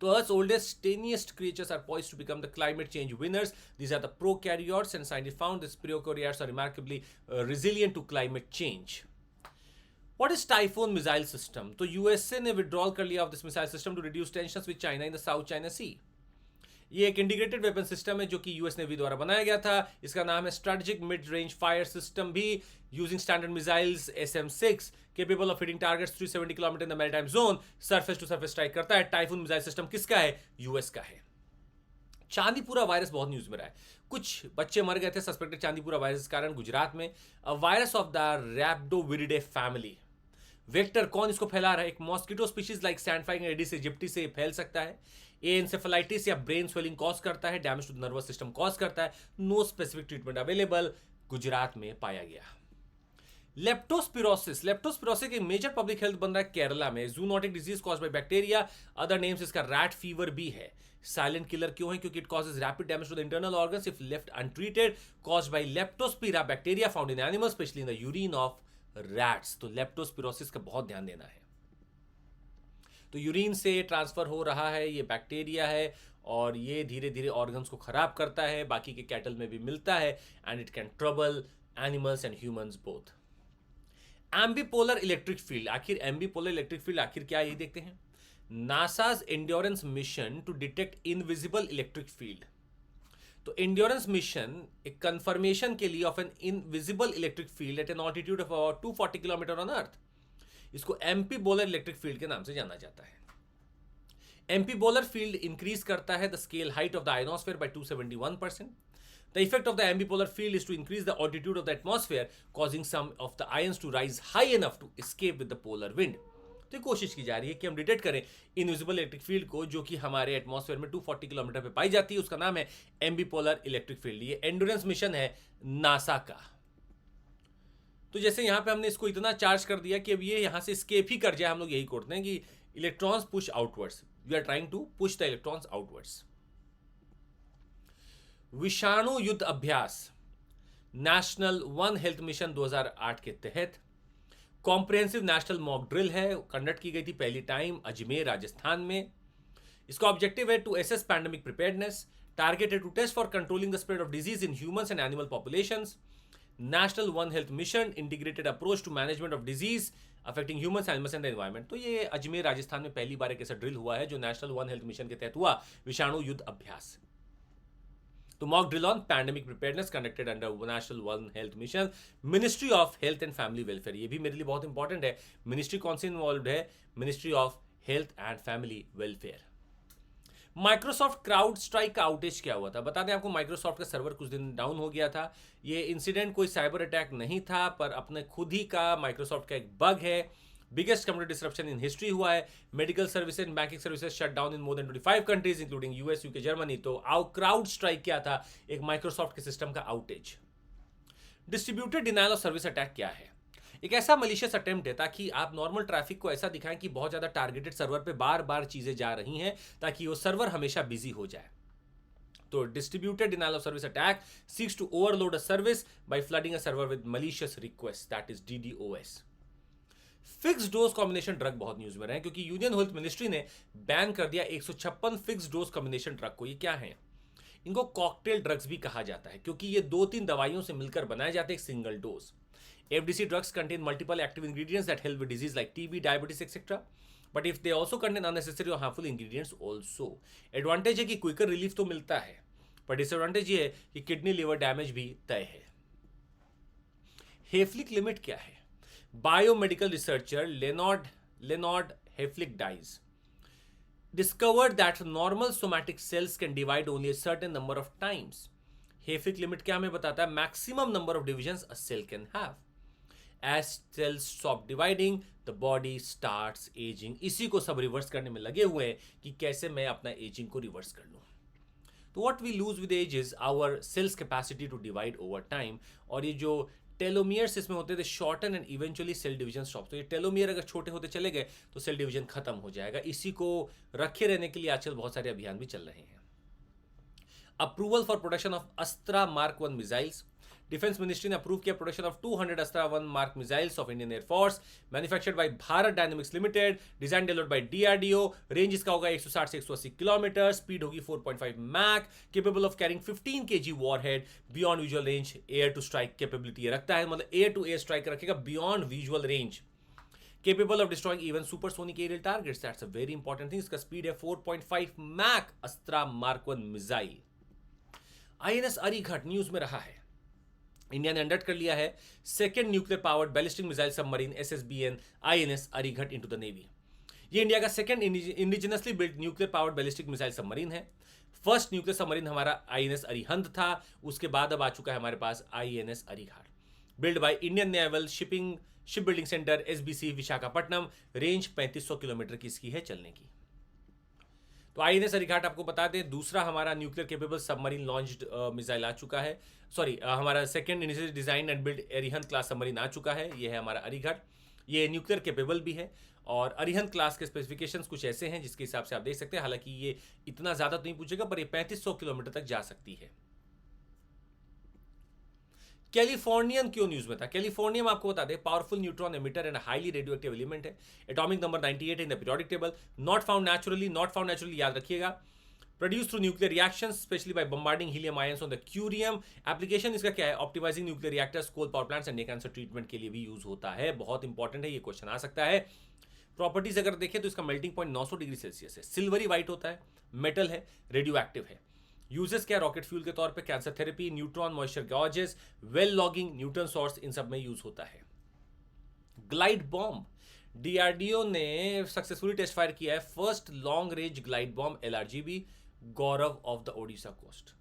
So Earth's oldest, tiniest creatures are poised to become the climate change winners. These are the prokaryotes, and scientists found these prokaryotes are remarkably resilient to climate change. What is Typhoon missile system? तो USA ने withdrawal कर लिया of this missile system to reduce tensions with China in the South China Sea. ये एक integrated weapon system है जो कि US navy द्वारा बनाया गया था। इसका नाम है strategic mid range fire system भी, using standard missiles SM-6 capable of hitting targets 370 kilometre in the maritime zone, surface to surface strike करता है। टाइफून मिसाइल सिस्टम किसका है? यूएस का है। चांदीपुरा वायरस बहुत न्यूज में रहा है, कुछ बच्चे मर गए थे सस्पेक्टेड चांदीपुरा वायरस के कारण गुजरात में। Virus of the Rhabdoviridae family. Vector कौन इसको फैला रहा है? एक mosquito species like sandfly Aedes aegypti से फैल सकता है। ये एंसेफेलाइटिस या ब्रेन स्वेलिंग कॉज करता है, damage to nervous system cause करता है। No specific treatment available. Gujarat में पाया गया। लेप्टोस्पिरोसिस एक मेजर पब्लिक हेल्थ बन रहा है केरला में। Zoonotic disease cause by bacteria, other names इसका रैट फीवर भी है। साइलेंट किलर क्यों है? क्योंकि it causes rapid damage to the internal organs if left untreated, caused by Leptospira bacteria found in animals specially in the urine of rats. तो leptospirosis का बहुत ध्यान देना है। तो यूरिन से ट्रांसफर हो रहा है, ये बैक्टीरिया है और ये धीरे धीरे ऑर्गन्स को खराब करता है, बाकी के कैटल में भी मिलता है and it can trouble animals and humans both. Ambipolar electric field, आखिर एम्बीपोलर इलेक्ट्रिक फील्ड आखिर क्या है ये देखते हैं। NASA's endurance mission to detect invisible electric field. तो एंड्योरेंस मिशन एक कंफर्मेशन के लिए of an invisible electric field at an altitude of about 240 kilometre on earth, इसको एम्पी बोलर इलेक्ट्रिक फील्ड के नाम से जाना जाता है। एम्पी बोलर फील्ड इंक्रीज करता है the scale height of the ionosphere by 271%। The effect of the ambipolar field is to increase the altitude of the atmosphere, causing some of the ions to rise high enough to escape with the polar wind. तो कोशिश की जा रही है कि हम detect करें invisible electric field को, जो कि हमारे एटमॉस्फेयर में 240 किलोमीटर पे पाई जाती है। उसका नाम है एम्बीपोलर इलेक्ट्रिक फील्ड। ये एंड्योरेंस मिशन है नासा का। तो जैसे यहां पे हमने इसको इतना चार्ज कर दिया कि अब ये यहां से स्केप ही कर जाए, हम लोग यही करते हैं कि electrons push outwards, we are trying to push the electrons outwards. Vishanu Yuddh अभ्यास नेशनल वन हेल्थ मिशन 2008 के तहत कॉम्प्रिहेंसिव नेशनल मॉक ड्रिल है, कंडक्ट की गई थी पहली टाइम अजमेर राजस्थान में। इसका ऑब्जेक्टिव है to assess pandemic preparedness, target है to test for controlling the spread of disease in humans and animal populations. National one health mission integrated approach to management of disease affecting humans animals and environment. तो ये अजमेर राजस्थान में पहली बार एक ऐसा drill हुआ है जो नेशनल वन हेल्थ मिशन के तहत हुआ, विषाणु युद्ध अभ्यास। तो mock drill on pandemic preparedness conducted under national one health mission, ministry of health and family welfare. ये भी मेरे लिए बहुत इंपॉर्टेंट है। मिनिस्ट्री कौन सी इन्वॉल्व है? Ministry of health and family welfare. Microsoft crowd strike का आउटेज क्या हुआ था? बता दें आपको, माइक्रोसॉफ्ट का सर्वर कुछ दिन डाउन हो गया था। ये इंसिडेंट कोई साइबर अटैक नहीं था, पर अपने खुद ही का माइक्रोसॉफ्ट का एक बग है। Biggest computer disruption in history हुआ है। Medical services and banking services shut down in more than 25 countries including US, UK, Germany. तो क्राउड स्ट्राइक क्या था? एक माइक्रोसॉफ्ट के सिस्टम का outage. Distributed denial of service attack क्या है? एक ऐसा मलिशियस अटेम्प्ट है ताकि आप नॉर्मल ट्रैफिक को ऐसा दिखाएं कि बहुत ज्यादा टारगेटेड सर्वर पे बार बार चीजें जा रही हैं ताकि वो सर्वर हमेशा बिजी हो जाए। तो distributed denial of service attack seeks to overload a service by flooding a server with malicious request, that is DDoS। Fixed dose combination drug बहुत न्यूज में रहे क्योंकि यूनियन हेल्थ मिनिस्ट्री ने बैन कर दिया 156 फिक्स डोज कॉम्बिनेशन ड्रग को। ये क्या है? इनको कॉकटेल ड्रग्स भी कहा जाता है क्योंकि ये 2-3 दवाइयों से मिलकर बनाए जाते हैं एक single dose. FDC drugs contain multiple active ingredients that help with disease like TB, diabetes, etc. But if they also contain unnecessary or harmful ingredients also. Advantage है कि क्विकर रिलीफ तो मिलता है, पर डिसएडवांटेज ये है कि किडनी लिवर डैमेज भी तय है। हेफलिक लिमिट क्या है? बायोमेडिकल रिसर्चर लेनॉर्ड हेफलिक डाइज discovered that normal somatic cells can divide only a certain number of times. Hayflick limit क्या हमें बताता है? Maximum number of divisions a cell can have. As cells stop dividing, the body starts aging. इसी को सब reverse करने में लगे हुए हैं कि कैसे मैं अपना एजिंग को रिवर्स कर लूं। तो what we lose with age is our cells capacity to divide over time. और ये जो टेलोमियर्स इसमें होते थे shorten and eventually cell division stop. तो ये टेलोमियर अगर छोटे होते चले गए तो सेल डिवीजन खत्म हो जाएगा। इसी को रखे रहने के लिए आजकल बहुत सारे अभियान भी चल रहे हैं। Approval for production of Astra mark 1 missiles. Defence ministry ने अप्रूव किया production of 200 Astra 1 mark missiles of Indian air force, manufactured by Bharat Dynamics Limited, design developed by DRDO। Range इसका होगा 160 से 180 किलोमीटर, स्पीड होगी 4.5 mach, capable of carrying 15 kg warhead, beyond visual range, air to strike capability रखता है, मतलब air to air strike रखेगा beyond visual range, capable of destroying even supersonic aerial targets. That's a very important thing. इसका speed है 4.5 Mach Astra mark 1 missile. INS Arighat news में रहा है। India ने अंडर कर लिया है second nuclear powered ballistic missile submarine SSBN INS Arighat into the navy. ये इंडिया का second indigenously build nuclear powered ballistic missile submarine है। फर्स्ट न्यूक्लियर सबमरीन हमारा INS अरिहंत था, उसके बाद अब आ चुका है हमारे पास INS Arighat, build by Indian naval ship building centre SBC Visakhapatnam. Range 3500 kilometre की इसकी है चलने की। तो आईएनएस अरिघाट आपको बता दें, दूसरा हमारा nuclear capable submarine launched missile आ चुका है। सॉरी, हमारा second initial design and build Arihant class submarine आ चुका है। ये है हमारा अरिघाट, ये न्यूक्लियर केपेबल भी है। और अरिहंत क्लास के स्पेसिफिकेशंस कुछ ऐसे हैं जिसके हिसाब से आप देख सकते हैं। हालांकि ये इतना ज़्यादा तो नहीं पूछेगा, पर ये 3500 किलोमीटर तक जा सकती है। कैलिफोर्नियन क्यों न्यूज में था? कैलिफोर्नियम आपको बता दें, powerful neutron emitter and highly radioactive element है। Atomic number 98 in the periodic table. Not found naturally, not found naturally याद रखिएगा। Produce through nuclear reactions specially by bombarding helium ions on the curium. Application इसका क्या है? Optimising nuclear reactors, coal power plants and cancer treatment के लिए भी use होता है। बहुत इंपॉर्टेंट है, ये क्वेश्चन आ सकता है। प्रॉपर्टीज अगर देखें तो इसका मेल्टिंग पॉइंट 900 डिग्री सेल्सियस है, सिल्वरी व्हाइट होता है, मेटल है, रेडियो एक्टिव है। यूजेस क्या? रॉकेट फ्यूल के तौर पे, cancer therapy, neutron moisture gauges, well logging, neutron source, इन सब में यूज होता है। ग्लाइड बॉम्ब, डीआरडीओ ने सक्सेसफुली टेस्ट फायर किया है first long range glide bomb LRGB, Gaurav off the Odisha coast.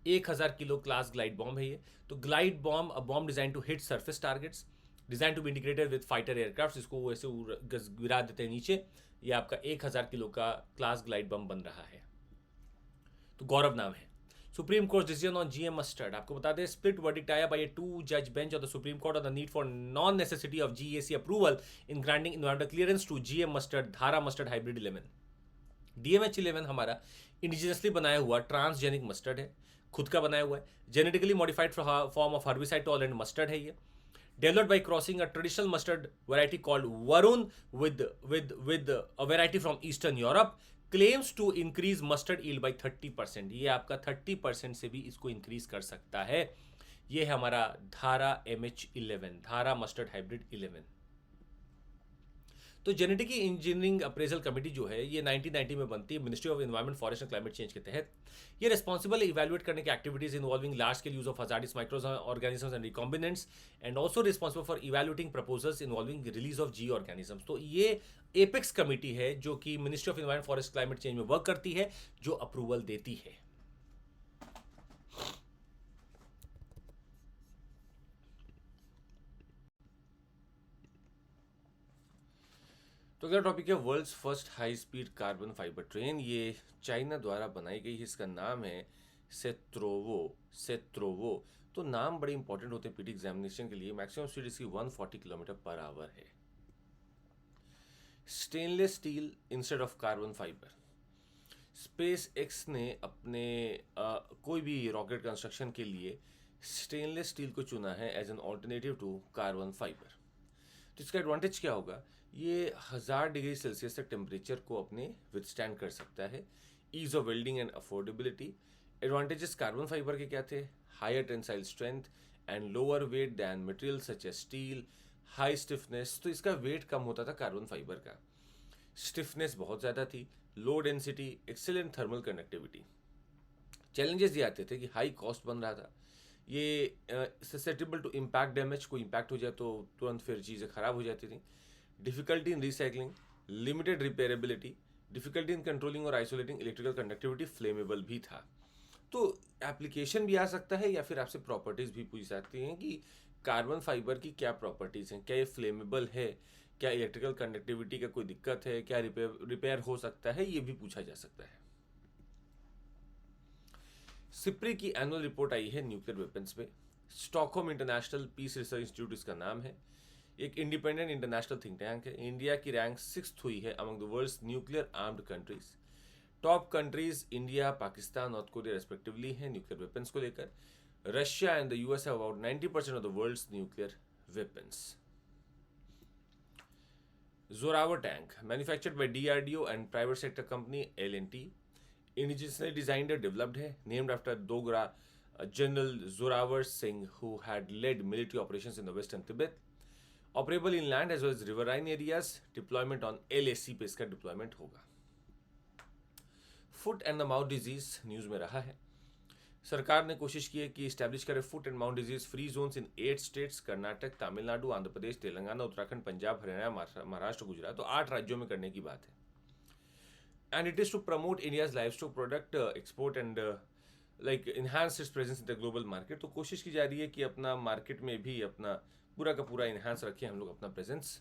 1000 kilo class glide bomb है ये। तो glide bomb, a bomb design to hit surface targets, design to be integrated with fighter aircraft. इसको वैसे गिरा देते हैं नीचे। ये आपका 1000 किलो का क्लास ग्लाइड बम बन रहा है। तो गौरव नाम है। Supreme Court decision on GM mustard, आपको बता दें स्प्लिट वर्डिक्ट आया बाय ए 2 जज bench of the Supreme Court on the need for non necessity of GAC approval in granting environmental clearance to GM mustard, Dhara mustard hybrid 11। DMH11 हमारा indigenously बनाया हुआ transgenic mustard है, खुद का बनाया हुआ है। Genetically modified form of herbicide tolerant mustard है ये। Developed by crossing a traditional mustard variety called Varun with a variety from Eastern Europe, claims to increase mustard yield by 30%। ये आपका 30% से भी इसको इंक्रीज कर सकता है। ये है हमारा धारा MH11, धारा मस्टर्ड हाइब्रिड 11। तो जेनेटिक इंजीनियरिंग अप्रेजल कमेटी जो है ये 1990 में बनती है ministry of environment, forest and climate change के तहत। ये रिस्पॉन्सिबल है इवैल्यूएट करने की activities involving large scale use of hazardous micro organisms and recombinants, and also responsible for evaluating proposals involving release of G organisms. तो ये apex committee है जो कि ministry of environment, forest, climate change में work करती है, जो approval देती है। तो अगला टॉपिक है world's first high speed carbon fibre train. ये चाइना द्वारा बनाई गई है, इसका नाम है सेत्रोवो। सेत्रोवो। तो नाम बड़े इंपॉर्टेंट होते हैं पीटी एग्जामिनेशन के लिए। मैक्सिमम स्पीड इसकी 140 किलोमीटर पर आवर है। Stainless steel instead of carbon fibre. Space x ने अपने कोई भी रॉकेट कंस्ट्रक्शन के लिए स्टेनलेस स्टील को चुना है as an alternative to carbon fibre. तो इसका एडवांटेज क्या होगा? ये 1000 डिग्री सेल्सियस तक टेम्परेचर को अपने विथस्टैंड कर सकता है। Ease of welding and affordability. Advantages carbon fibre के क्या थे? Higher tensile strength and lower weight than material such as steel. High stiffness, तो इसका वेट कम होता था कार्बन फाइबर का। स्टिफनेस बहुत ज़्यादा थी। Low density, excellent thermal conductivity. Challenges ये आते थे कि हाई कॉस्ट बन रहा था, ये ससेप्टेबल टू इम्पैक्ट डैमेज, कोई इम्पैक्ट हो जाए तो तुरंत फिर चीज़ें ख़राब हो जाती थी। Difficulty in recycling, limited repairability, difficulty in controlling और आइसोलेटिंग इलेक्ट्रिकल कंडक्टिविटी, फ्लेमेबल भी था। तो एप्लीकेशन भी आ सकता है या फिर आपसे प्रॉपर्टीज़ भी पूछ सकती हैं कि कार्बन फाइबर की क्या प्रॉपर्टीज़ हैं, क्या ये फ्लेमेबल है, क्या इलेक्ट्रिकल कंडक्टिविटी का कोई दिक्कत है, क्या रिपेयर हो सकता है, ये भी पूछा जा सकता है। सिप्री की एनुअल रिपोर्ट आई है न्यूक्लियर वेपन्स पे। Stockholm International Peace Research Institute इसका नाम है, एक इंडिपेंडेंट इंटरनेशनल थिंक टैंक है। इंडिया की रैंक 6th हुई है among the world's nuclear armed countries. Top countries India, Pakistan, North Korea respectively हैं न्यूक्लियर वेपन्स को लेकर। Russia and the US have about 90% of the world's nuclear weapons. Zorawar tank, manufactured by DRDO and private sector company L&T, indigenously designed और developed है, named after Dogra general Zorawar Singh who had led military operations in the western Tibet. Operable in land as well as riverine areas. Deployment on LAC पे इसका deployment होगा। Foot and the mouth disease news में रहा है। सरकार ने कोशिश की है कि इस्टेब्लिश करे foot and mouth disease free zones in 8 states, Karnataka, Tamil Nadu, Andhra Pradesh, Telangana, Uttarakhand, Punjab, Haryana, Maharashtra, Gujarat. तो 8 राज्यों में करने की बात है। And it is to promote India's livestock product export and like enhance its presence in the global market. तो कोशिश की जा रही है कि अपना मार्केट में भी अपना पूरा का पूरा इन्हांस रखें हम लोग अपना प्रेजेंस।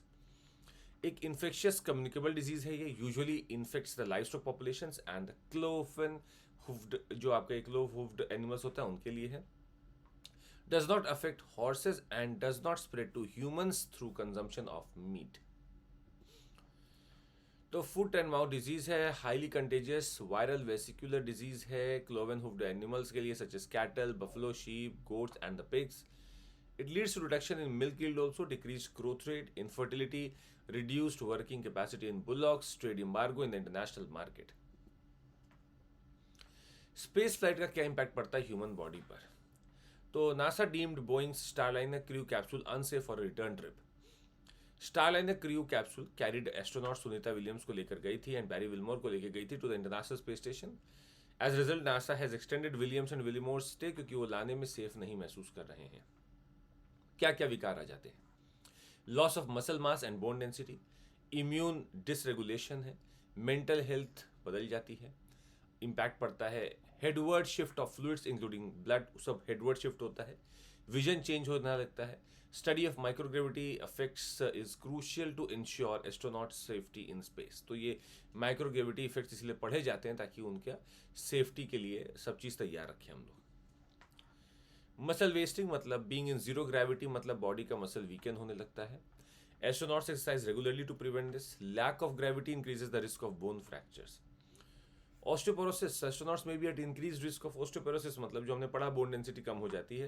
एक इन्फेक्शियस कम्युनिकेबल डिजीज है, ये usually infects the livestock populations and the cloven hoofed, जो आपका क्लोव हुफ्ड एनिमल्स होता है उनके लिए है। Does not affect horses and does not spread to humans through consumption of meat. तो फुट एंड माउथ डिजीज है, highly contagious viral vesicular disease है क्लोवन हुफ्ड एनिमल्स के लिए, such as cattle, buffalo, sheep, goats and the pigs. It leads to reduction in milk yield also, decreased growth rate, infertility, reduced working capacity in bullocks, trade embargo in the international market. Space flight का क्या impact पड़ता है human body पर? तो NASA deemed Boeing Starliner crew capsule unsafe for return trip. Starliner crew capsule carried astronaut Sunita Williams को लेकर गई थी एंड बैरी विल्मोर को लेकर गई थी to the international space station. As result NASA has extended Williams and Wilmore stay, क्योंकि वो लाने में सेफ नहीं महसूस कर रहे हैं। क्या क्या विकार आ जाते हैं? Loss of muscle mass and bone density, immune dysregulation है, मेंटल हेल्थ बदल जाती है, इम्पैक्ट पड़ता है, headward shift of fluids including blood, सब हेडवर्ड शिफ्ट होता है, विजन चेंज होने लगता है। Study of microgravity effects is crucial to ensure astronaut safety in space. तो ये माइक्रोग्रेविटी इफेक्ट्स इसलिए पढ़े जाते हैं ताकि उनका सेफ्टी के लिए सब चीज़ तैयार रखें हम लोग। मसल वेस्टिंग मतलब बीइंग इन जीरो ग्रेविटी, मतलब बॉडी का मसल वीकन होने लगता है। Astronauts exercise regularly to prevent this. Lack of gravity increases the risk of bone fractures. Osteoporosis, astronauts में भी at increase risk of osteoporosis, मतलब जो हमने पढ़ा बोन डेंसिटी कम हो जाती है।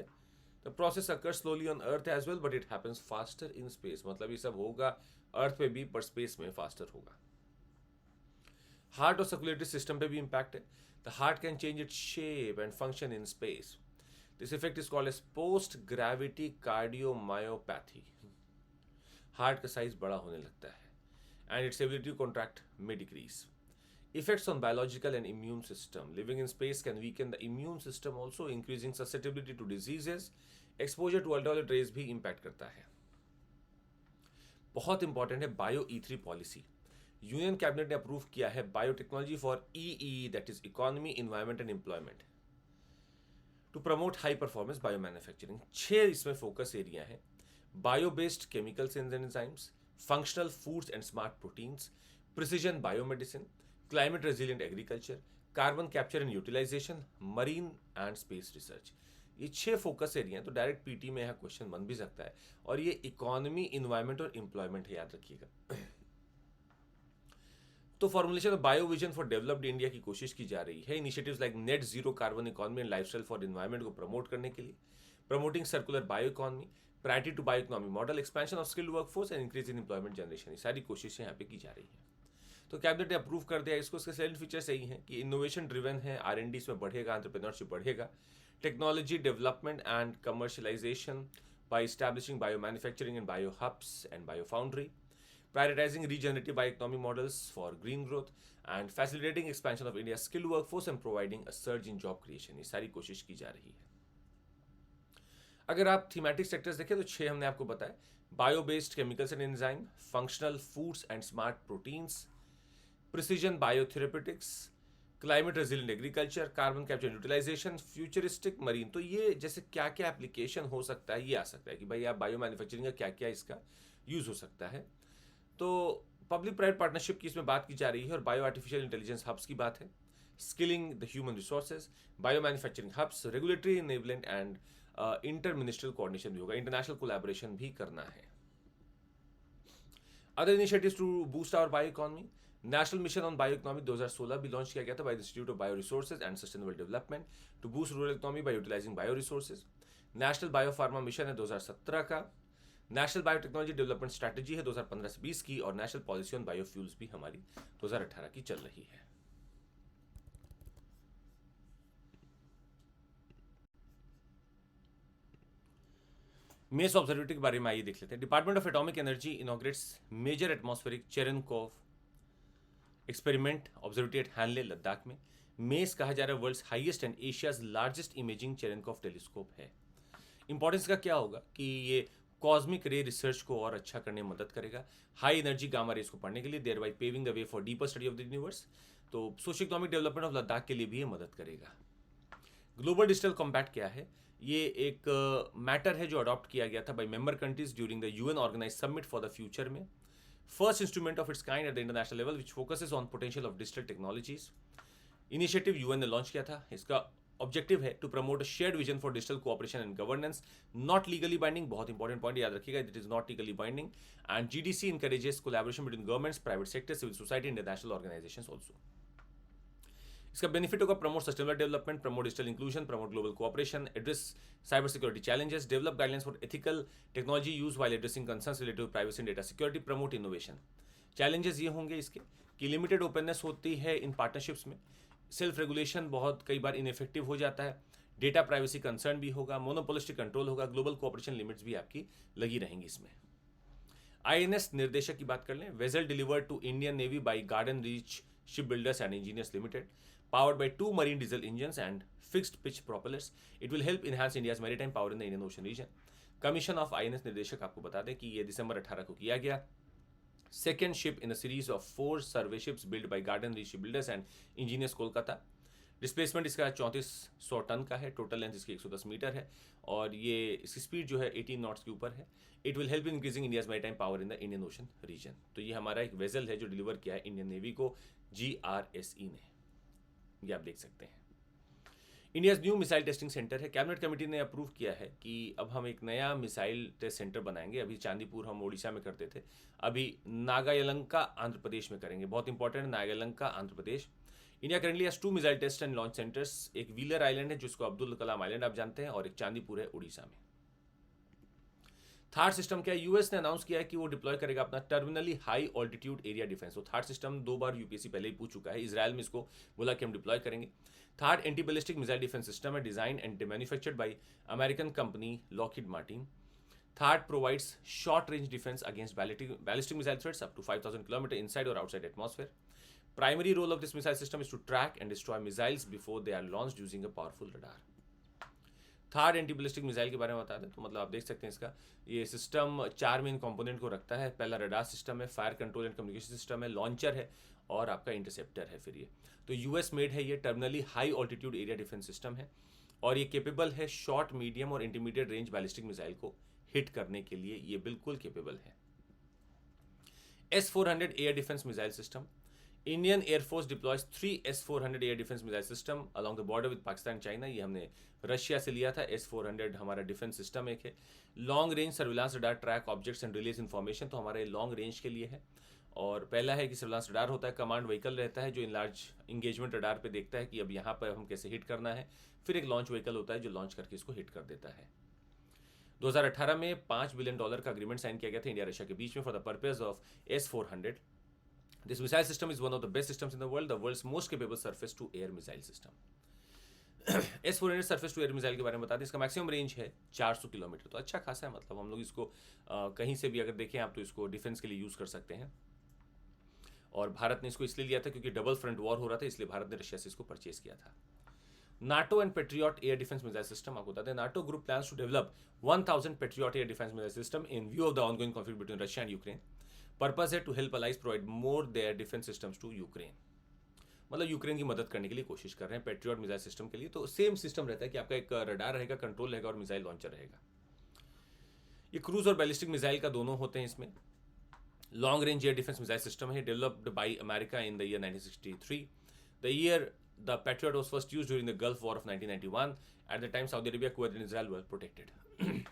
The process occurs slowly on earth as well but it happens faster in space, मतलब ये सब होगा अर्थ पे भी पर स्पेस में फास्टर होगा। हार्ट और सर्कुलेटरी सिस्टम पे भी इंपैक्ट है। The heart can change its shape and function in space. This effect is called as post-gravity cardiomyopathy. Heart का साइज बड़ा होने लगता है and its ability to contract may decrease. Effects on biological and immune system. Living in space can weaken the immune system also, increasing susceptibility to diseases. Exposure to ultraviolet rays भी impact करता है। बहुत important है bio E3 policy. Union cabinet ने approve किया है biotechnology for EE, that is economy, environment and employment, to promote high performance bio manufacturing. 6 इसमें focus area है। Bio based chemicals and enzymes, functional foods and smart proteins, precision biomedicine, climate resilient agriculture, carbon capture and utilisation, marine and space research. ये 6 focus area हैं, तो direct PT में यहाँ question बन भी सकता है। और ये इकोनॉमी, इन्वायरमेंट और एम्प्लॉयमेंट है, याद रखिएगा। तो formulation of bio vision for developed India की कोशिश की जा रही है। Initiatives like net zero carbon economy and lifestyle for environment को प्रमोट करने के लिए, promoting circular bio economy, priority to bio economy model, expansion of skilled workforce and increase in employment generation, ये सारी कोशिशें यहाँ पे की जा रही है। तो कैबिनेट ने अप्रूव कर दिया इसको। इसके सेलेंट फीचर्स यही हैं कि इनोवेशन ड्रिवन है, R&D इसमें बढ़ेगा, एंटरप्रेन्योरशिप बढ़ेगा, technology development and commercialisation by establishing bio manufacturing and bio hubs and bio foundry, prioritizing regenerative bioeconomy models for green growth and facilitating expansion of India's skilled workforce and providing a surge in job creation। ये सारी कोशिश की जा रही है। अगर आप thematic sectors देखें तो 6 हमने आपको बताया। Bio based chemicals and enzyme, functional foods and smart proteins, precision biotherapeutics, climate resilient agriculture, carbon capture utilisation, futuristic marine. तो ये जैसे क्या क्या एप्लीकेशन हो सकता है, ये आ सकता है कि भाई आप बायो मैन्युफैक्चरिंग का क्या क्या इसका यूज हो सकता है। तो पब्लिक प्राइवेट पार्टनरशिप की इसमें बात की जा रही है और बायो आर्टिफिशियल इंटेलिजेंस हब्स की बात है, skilling the human resources, bio manufacturing hubs, regulatory enablement and inter ministerial coordination भी होगा, इंटरनेशनल कोलैबोरेशन भी करना है। Other initiatives to boost our bio economy, national mission on bio economy 2016 भी launch किया गया था by the institute of bio resources and sustainable development to boost rural economy by utilising bio resources. National bio pharma mission है 2017 का। National biotechnology development strategy है 2015 से 20 की, और नेशनल पॉलिसी ऑन बायोफ्यूल्स भी हमारी 2018 की चल रही है। मेस ऑब्जर्वेटरी के बारे में आइए देख लेते हैं। Department of atomic energy inaugurates major atmospheric Cherenkov experiment observatory at Hanle, Ladakh में। मेस कहा जा रहा है world's highest and Asia's largest imaging Cherenkov telescope है। इंपॉर्टेंस का क्या होगा कि ये कॉस्मिक रे रिसर्च को और अच्छा करने में मदद करेगा, हाई एनर्जी गामा रेस को पढ़ने के लिए, thereby paving the way for deeper study of the universe. तो socio economic development of Ladakh के लिए भी ये मदद करेगा। ग्लोबल डिजिटल कॉम्पैक्ट क्या है? ये एक मैटर है जो अडॉप्ट किया गया था by member countries during the UN organise summit for the future में। First instrument of its kind at the international level which focuses on potential of digital technologies. Initiative UN ने launch किया था. इसका objective है to promote a shared vision for digital cooperation and governance. Not legally binding, बहुत important point याद रखिएगा, it is not legally binding. And GDC encourages collaboration between governments, private sector, civil society, international organisations also. इसका benefit होगा promote sustainable development, promote digital inclusion, promote global cooperation, address cyber security challenges, develop guidelines for ethical technology use while addressing concerns related to privacy and data security, promote innovation. Challenges ये होंगे इसके कि limited openness होती है इन partnerships में, self regulation बहुत कई बार इनफेक्टिव हो जाता है, डेटा प्राइवेसी कंसर्न भी होगा, मोनोपोलिस्टिक कंट्रोल होगा, ग्लोबल कोऑपरेशन लिमिट्स भी आपकी लगी रहेंगी इसमें. आईएनएस निर्देशक की बात कर लें. Vessel delivered to Indian navy by Garden Reach Ship Builders and Engineers Limited, powered by 2 marine diesel engines and fixed pitch propellers. It will help enhance India's maritime power in the Indian Ocean region. Commission of INS निर्देशक आपको बता दें कि ये दिसंबर 18 को किया गया. Second ship in a series of 4 survey ships build by Garden Reach Ship Builders and engineers Kolkata. Displacement इसका 3400 टन का है, टोटल लेंथ इसकी 110 मीटर है और ये इसकी स्पीड जो है 18 नॉट्स के ऊपर है. It will help in increasing India's maritime power in the Indian ocean region. तो ये हमारा एक वेसल है जो डिलीवर किया है इंडियन नेवी को GRSE ने, ये आप देख सकते हैं. India's new missile testing centre है. कैबिनेट कमेटी ने अप्रूव किया है कि अब हम एक नया मिसाइल टेस्ट सेंटर बनाएंगे. अभी चांदीपुर हम ओडिशा में करते थे, अभी नागालंका आंध्र प्रदेश में करेंगे. बहुत important, Nagalanka Andhra Pradesh. India currently has 2 missile test and launch centres. एक व्हीलर आइलैंड है जिसको अब्दुल कलाम आइलैंड आप जानते हैं, और एक चांदीपुर है उड़ीसा में. थार्ड सिस्टम क्या है? यूएस ने अनाउंस किया है कि वो डिप्लॉय करेगा अपना terminally high altitude area defence. तो थार्ड सिस्टम 2 बार यूपीएससी पहले ही पूछ चुका है. इजराइल में इसको बोला कि हम डिप्लॉय करेंगे. THAAD anti ballistic missile defence system है, design and manufactured by American company Lockheed Martin. THAAD provides short range defence against ballistic missile threats up to 5000 kilometre inside और outside atmosphere. Primary role of this missile system is to track and destroy missiles before they are launched using a powerful radar. Third anti ballistic missile के बारे में बता दें तो मतलब आप देख सकते हैं इसका ये सिस्टम 4 मेन कंपोनेंट को रखता है. पहला रडार सिस्टम है, fire control and communication system है, लॉन्चर है और आपका इंटरसेप्टर है. फिर ये तो यूएस मेड है, ये terminally high altitude area defence system है और ये केपेबल है शॉर्ट, मीडियम और इंटरमीडिएट रेंज बैलिस्टिक मिसाइल को हिट करने के लिए. ये बिल्कुल केपेबल है. S-400 air defence missile system. Indian Air Force deploys 3 S-400 air defense missile system along the border with Pakistan and China. ये हमने रशिया से लिया था. S-400 हमारा डिफेंस सिस्टम एक है. Long range surveillance radar track objects and release information. तो हमारे लॉन्ग रेंज के लिए है. और पहला है कि सर्विलांस रडार होता है, कमांड व्हीकल रहता है जो इन लार्ज इंगेजमेंट रडार पे देखता है कि अब यहाँ पर हम कैसे हिट करना है. फिर एक लॉन्च व्हीकल होता है जो लॉन्च करके इसको हिट कर देता है. 2018 में $5 बिलियन का अग्रीमेंट साइन किया गया था इंडिया रशिया के बीच में for the purpose of S-400. This missile system is one of the best systems in the world's most capable surface to air missile system. S-400 surface to air missile के बारे में बता दें. इसका maximum range है 400 kilometre. तो अच्छा खासा है, मतलब हम लोग इसको कहीं से भी अगर देखें आप तो इसको डिफेंस के लिए यूज़ कर सकते हैं. और भारत ने इसको इसलिए लिया था क्योंकि डबल फ्रंट वॉर हो रहा था, इसलिए भारत ने रशिया से इसको परचेज किया था. NATO and Patriot air defense missile system आपको बता दें. NATO group plans to develop 1000 Patriot air defense missile system in view of the ongoing conflict between Russia and Ukraine. Purpose है to help allies provide more their defence systems to Ukraine. मतलब Ukraine की मदद करने के लिए कोशिश कर रहे हैं पेट्रियट मिसाइल सिस्टम के लिए. तो सेम सिस्टम रहता है कि आपका एक रडार रहेगा, कंट्रोल रहेगा और मिसाइल लॉन्चर रहेगा. ये क्रूज और बैलिस्टिक मिसाइल का दोनों होते हैं इसमें. Long range air defence missile system है, developed by America in the year 1963. The year the Patriot was first used during the Gulf war of 1991. At the time Saudi Arabia, Kuwait and Israel were protected.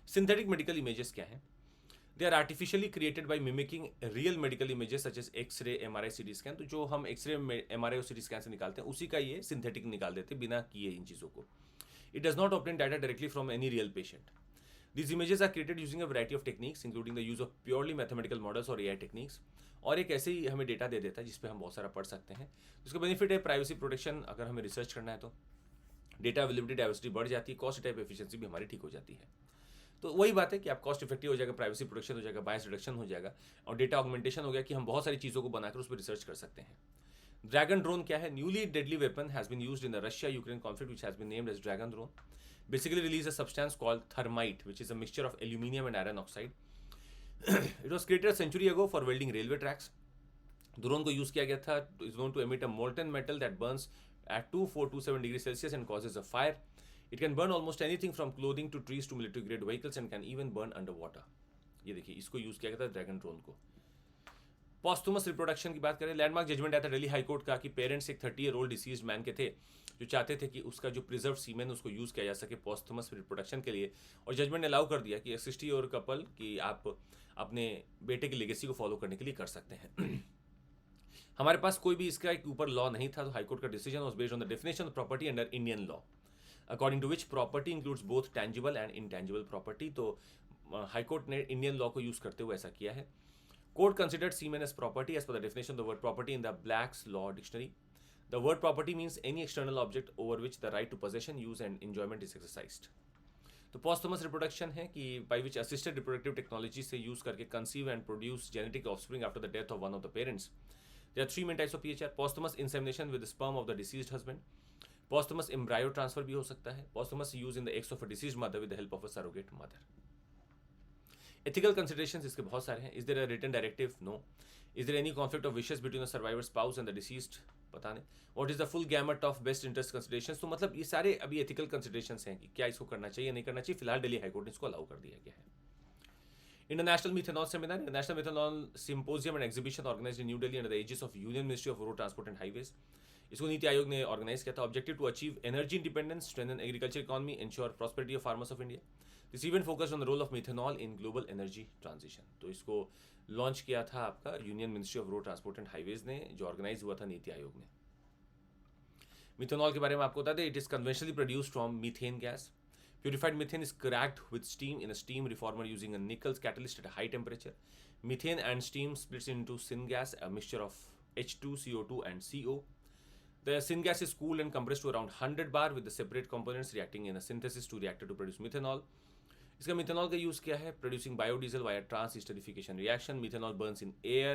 Synthetic medical images क्या हैं? They are artificially created by mimicking real medical images such as X-ray, MRI, CT scan. तो जो हम X-ray, MRI और CT scan से निकालते हैं उसी का ये सिंथेटिक निकाल देते हैं बिना किए इन चीज़ों को. It does not obtain data directly from any real patient. These images are created using a variety of techniques including the use of purely mathematical models or AI techniques. और एक ऐसे ही हमें डेटा दे देता है जिसपे हम बहुत सारा पढ़ सकते हैं. इसका बेनिफिट है प्राइवेसी प्रोटेक्शन. अगर हमें रिसर्च करना है तो डेटा अवेलेबिलिटी, डाइवर्सिटी बढ़ जाती है, कॉस्ट टाइप एफिशिएंसी भी हमारी ठीक हो जाती है. तो वही बात है कि आप कॉस्ट इफेक्टिव हो जाएगा, प्राइवेसी प्रोटेक्शन हो जाएगा, बायस रिडक्शन हो जाएगा और डेटा ऑगमेंटेशन हो गया कि हम बहुत सारी चीज़ों को बनाकर उस पर रिसर्च कर सकते हैं. ड्रैगन ड्रोन क्या है? Newly deadly weapon has been used in the Russia Ukraine conflict which has been named as dragon drone. Basically release a substance called thermite which is a mixture of aluminium and iron oxide. It was created a century ago for welding railway tracks. Drone को यूज किया गया था, is known to emit a molten metal that burns at 2427 degrees Celsius and causes a fire. It can burn almost anything from clothing to trees to military grade vehicles and can even burn underwater. ये देखिए इसको use किया गया था dragon drone को. पॉस्टुमस reproduction की बात करें, लैंडमार्क जजमेंट आया था दिल्ली हाई कोर्ट का कि पेरेंट्स एक 30-year-old डिसीज्ड मैन के थे जो चाहते थे कि उसका जो प्रिजर्व सीमेन उसको यूज़ किया जा सके पॉस्टुमस रिप्रोडक्शन के लिए, और जजमेंट ने अलाउ कर दिया कि 60-year कपल कि आप अपने बेटे की लेगेसी को फॉलो करने के लिए कर सकते हैं। हमारे पास कोई भी इसका एक ऊपर लॉ नहीं था, तो हाईकोर्ट का decision was based on the definition of property under Indian law, according to which property includes both tangible and intangible property. तो हाईकोर्ट ने इंडियन लॉ को यूज करते हुए ऐसा किया है। Court considered semen as property as per the definition of the word property in the Black's law dictionary. The word property means any external object over which the right to possession, use and enjoyment is exercised. तो पॉस्टमस reproduction है कि by which assisted reproductive technology से use करके conceive and produce genetic offspring after the death of one of the parents. There are three main types of PHR: posthumous insemination with the sperm of the deceased husband, posthumous embryo transfer भी हो सकता है, posthumous use in the eggs of a deceased mother with the help of a surrogate mother. Ethical considerations इसके बहुत सारे हैं. Is there a written directive? No. Is there any conflict of wishes between the survivor spouse and the deceased? पता नहीं. What is the full gamut of best interest considerations? तो मतलब ये सारे अभी ethical considerations हैं कि क्या इसको करना चाहिए नहीं करना चाहिए. फिलहाल दिल्ली हाईकोर्ट ने इसको अलाउ कर दिया गया है. International Methanol Seminar, International Methanol Symposium and Exhibition organized in New Delhi under the aegis of Union Ministry of Road Transport and Highways. इसको नीति आयोग ने ऑर्गेनाइज किया था. Objective to achieve energy independence, strengthen agriculture economy, ensure prosperity of farmers of India. This event focused on the role of methanol in global energy transition. तो इसको launch किया था आपका union ministry of road transport and highways ने, जो organise हुआ था नीति आयोग ने. मिथेनॉल के बारे में आपको बता दें, it is conventionally produced from methane gas. Purified methane is cracked with steam in a steam reformer using a nickel catalyst at a high temperature. Methane and steam splits into syngas, a mixture of H2, CO2 and CO. The syngas is cooled and compressed to around 100 bar with the separate components reacting in a synthesis to reactor to produce methanol. इसका methanol का use क्या है? Producing biodiesel via trans-esterification reaction. Methanol burns in air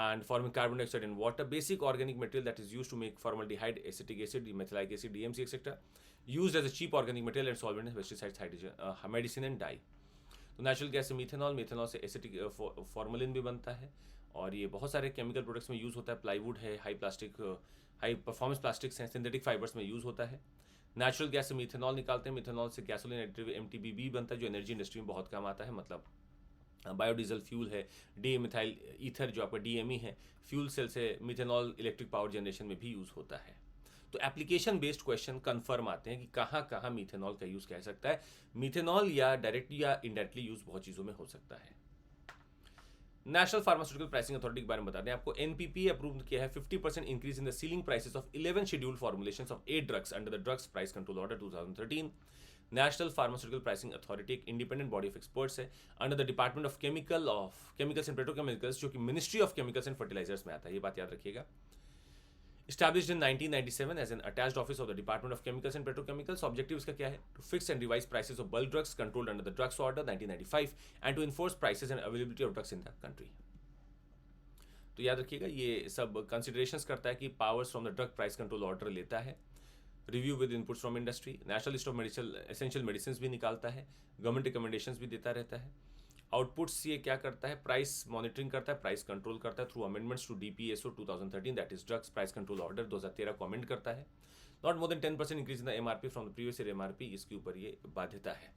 and forming carbon dioxide and water. Basic organic material that is used to make formaldehyde, acetic acid, methylic acid, DMC, etc. Used as a cheap organic material and solvent, pesticides, hydrogen, medicine and dye. तो natural gas से methanol से acetic formalin भी बनता है, और ये बहुत सारे केमिकल प्रोडक्ट्स में यूज़ होता है. प्लाईवुड है, हाई परफॉर्मेंस प्लास्टिक्स हैं, सिंथेटिक फाइबर्स में यूज़ होता है. नेचुरल गैस से मिथेनॉल निकालते हैं. मिथेनॉल से गैसोलिन एडिटिव MTBE बनता है, जो एनर्जी इंडस्ट्री में बहुत काम आता है. मतलब बायोडीजल फ्यूल है, डी मिथाइल ईथर जो आपका DME है, फ्यूल सेल से मिथेनॉल इलेक्ट्रिक पावर जनरेशन में भी यूज़ होता है. तो एप्लीकेशन बेस्ड क्वेश्चन कन्फर्म आते हैं कि कहाँ कहाँ मिथेनॉल का यूज़ कह सकता है. मिथेनॉल या डायरेक्टली या इनडायरेक्टली यूज़ बहुत चीज़ों में हो सकता है. नेशनल फार्मास्यूटिकल प्राइसिंग अथॉरिटी के बारे में बता दें आपको. NPPA अप्रूव किया है 50% increase in the ceiling prices of 11 scheduled formulations of 8 drugs under the drugs price control order 2013. National pharmaceutical pricing authority एक इंडिपेंडेंट बॉडी ऑफ एक्सपर्ट्स है under the department of chemicals and petrochemicals, जो कि ministry of chemicals and fertilisers में आता है. ये बात याद रखिएगा. Established in 1997 as an attached office of the Department of Chemicals and Petrochemicals. Objective इसका क्या है? To fix and revise prices of bulk drugs controlled under the Drugs Order 1995 and to enforce prices and availability of drugs in the country. तो याद रखिएगा, ये सब considerations करता है कि powers from the drug price control order लेता है. Review with inputs from industry. National list of medical essential medicine भी निकालता है. गवर्नमेंट रिकमेंडेशंस भी देता रहता है. आउटपुट्स ये क्या करता है? प्राइस मॉनिटरिंग करता है, प्राइस कंट्रोल करता है through amendments to DPSO 2013, that is drugs price control order 2013 को अमेंड करता है. Not more than 10% increase in the MRP from the previous year MRP, इसके ऊपर ये बाध्यता है.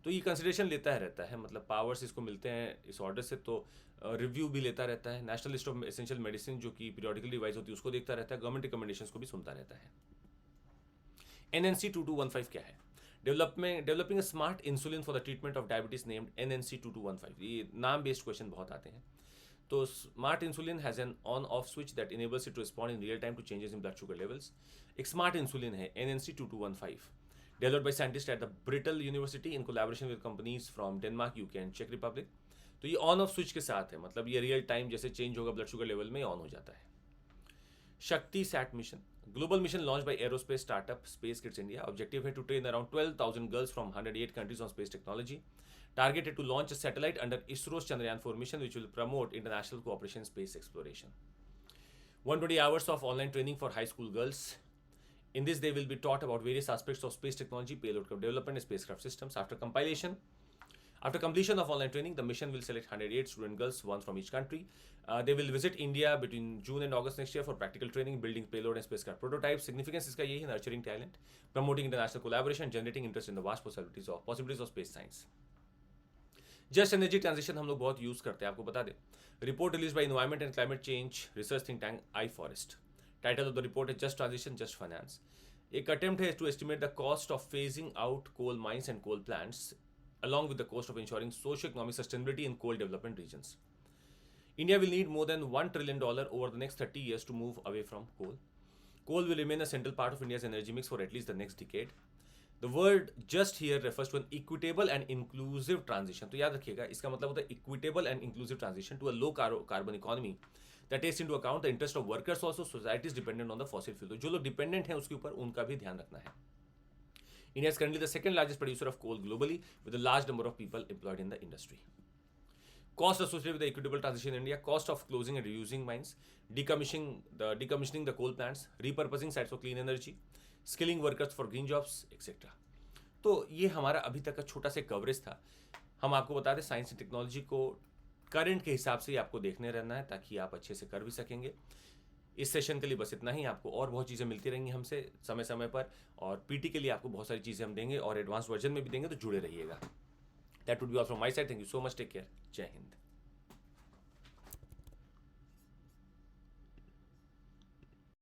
तो ये कंसिडरेशन लेता है रहता है, मतलब पावर्स इसको मिलते हैं इस ऑर्डर से, तो रिव्यू भी लेता रहता है. National list of essential medicine जो कि पीरियडिकली रिवाइज होती है उसको देखता रहता है. गवर्नमेंट रिकमेंडेशंस को भी सुनता रहता है. NNC 2215 क्या है? Developing a smart insulin for the treatment of diabetes named NNC 2215. ये नाम बेस्ड क्वेश्चन बहुत आते हैं. तो smart insulin has an on off switch that enables it to respond in real time to changes in blood sugar levels. एक smart insulin है NNC 2215, developed by scientist at the Bristol university in collaboration with companies from Denmark, UK and चेक Republic. तो ये on off switch के साथ है, मतलब ये रियल टाइम जैसे चेंज होगा ब्लड शुगर लेवल में ऑन हो जाता है. Shakti sat mission, global mission launched by aerospace startup Space Kids India. Objective है to train around 12,000 girls from 108 countries on space technology. Targeted to launch a satellite under ISRO's Chandrayaan 4 mission, which will promote international cooperation in space exploration. 120 hours of online training for high school girls. In this, they will be taught about various aspects of space technology, payload development, and spacecraft systems. After completion of online training, the mission will select 108 student girls, one from each country. They will visit India between June and August next year for practical training, building payload and spacecraft prototypes. Significance इसका यही है, nurturing talent, promoting international collaboration, generating interest in the vast possibilities of space science. Just energy transition हम लोग बहुत use करते हैं, आपको बता दें। Report release by environment and climate change research think tank I forest. Title of the report है just transition just finance. एक अटेम्प्ट है to estimate the cost of phasing out coal mines and coal plants along with the cost of ensuring socio-economic sustainability in coal development regions. India will need more than $1 trillion over the next 30 years to move away from coal. Coal will remain a central part of India's energy mix for at least the next decade. The word just here refers to an equitable and inclusive transition. तो याद रखिएगा, इसका मतलब होता है equitable and inclusive transition to a low carbon economy that takes into account the interest of workers also, societies dependent on the fossil fuel. तो जो लोग dependent हैं उसके ऊपर उनका भी ध्यान रखना है। India is currently the second largest producer of coal globally, with a large number of people employed in the industry. Cost associated with the equitable transition in India: cost of closing and reusing mines, decommissioning the coal plants, repurposing sites for clean energy, skilling workers for green jobs, etc. तो ये हमारा अभी तक का छोटा सा coverage था। हम आपको बता दें, साइंस एंड टेक्नोलॉजी को करंट के हिसाब से ही आपको देखने रहना है, ताकि आप अच्छे से कर भी सकेंगे। इस सेशन के लिए बस इतना ही। आपको और बहुत चीज़ें मिलती रहेंगी हमसे समय समय पर, और पीटी के लिए आपको बहुत सारी चीज़ें हम देंगे और एडवांस वर्जन में भी देंगे, तो जुड़े रहिएगा। That would be all from my side. Thank you so much, take care, जय हिंद।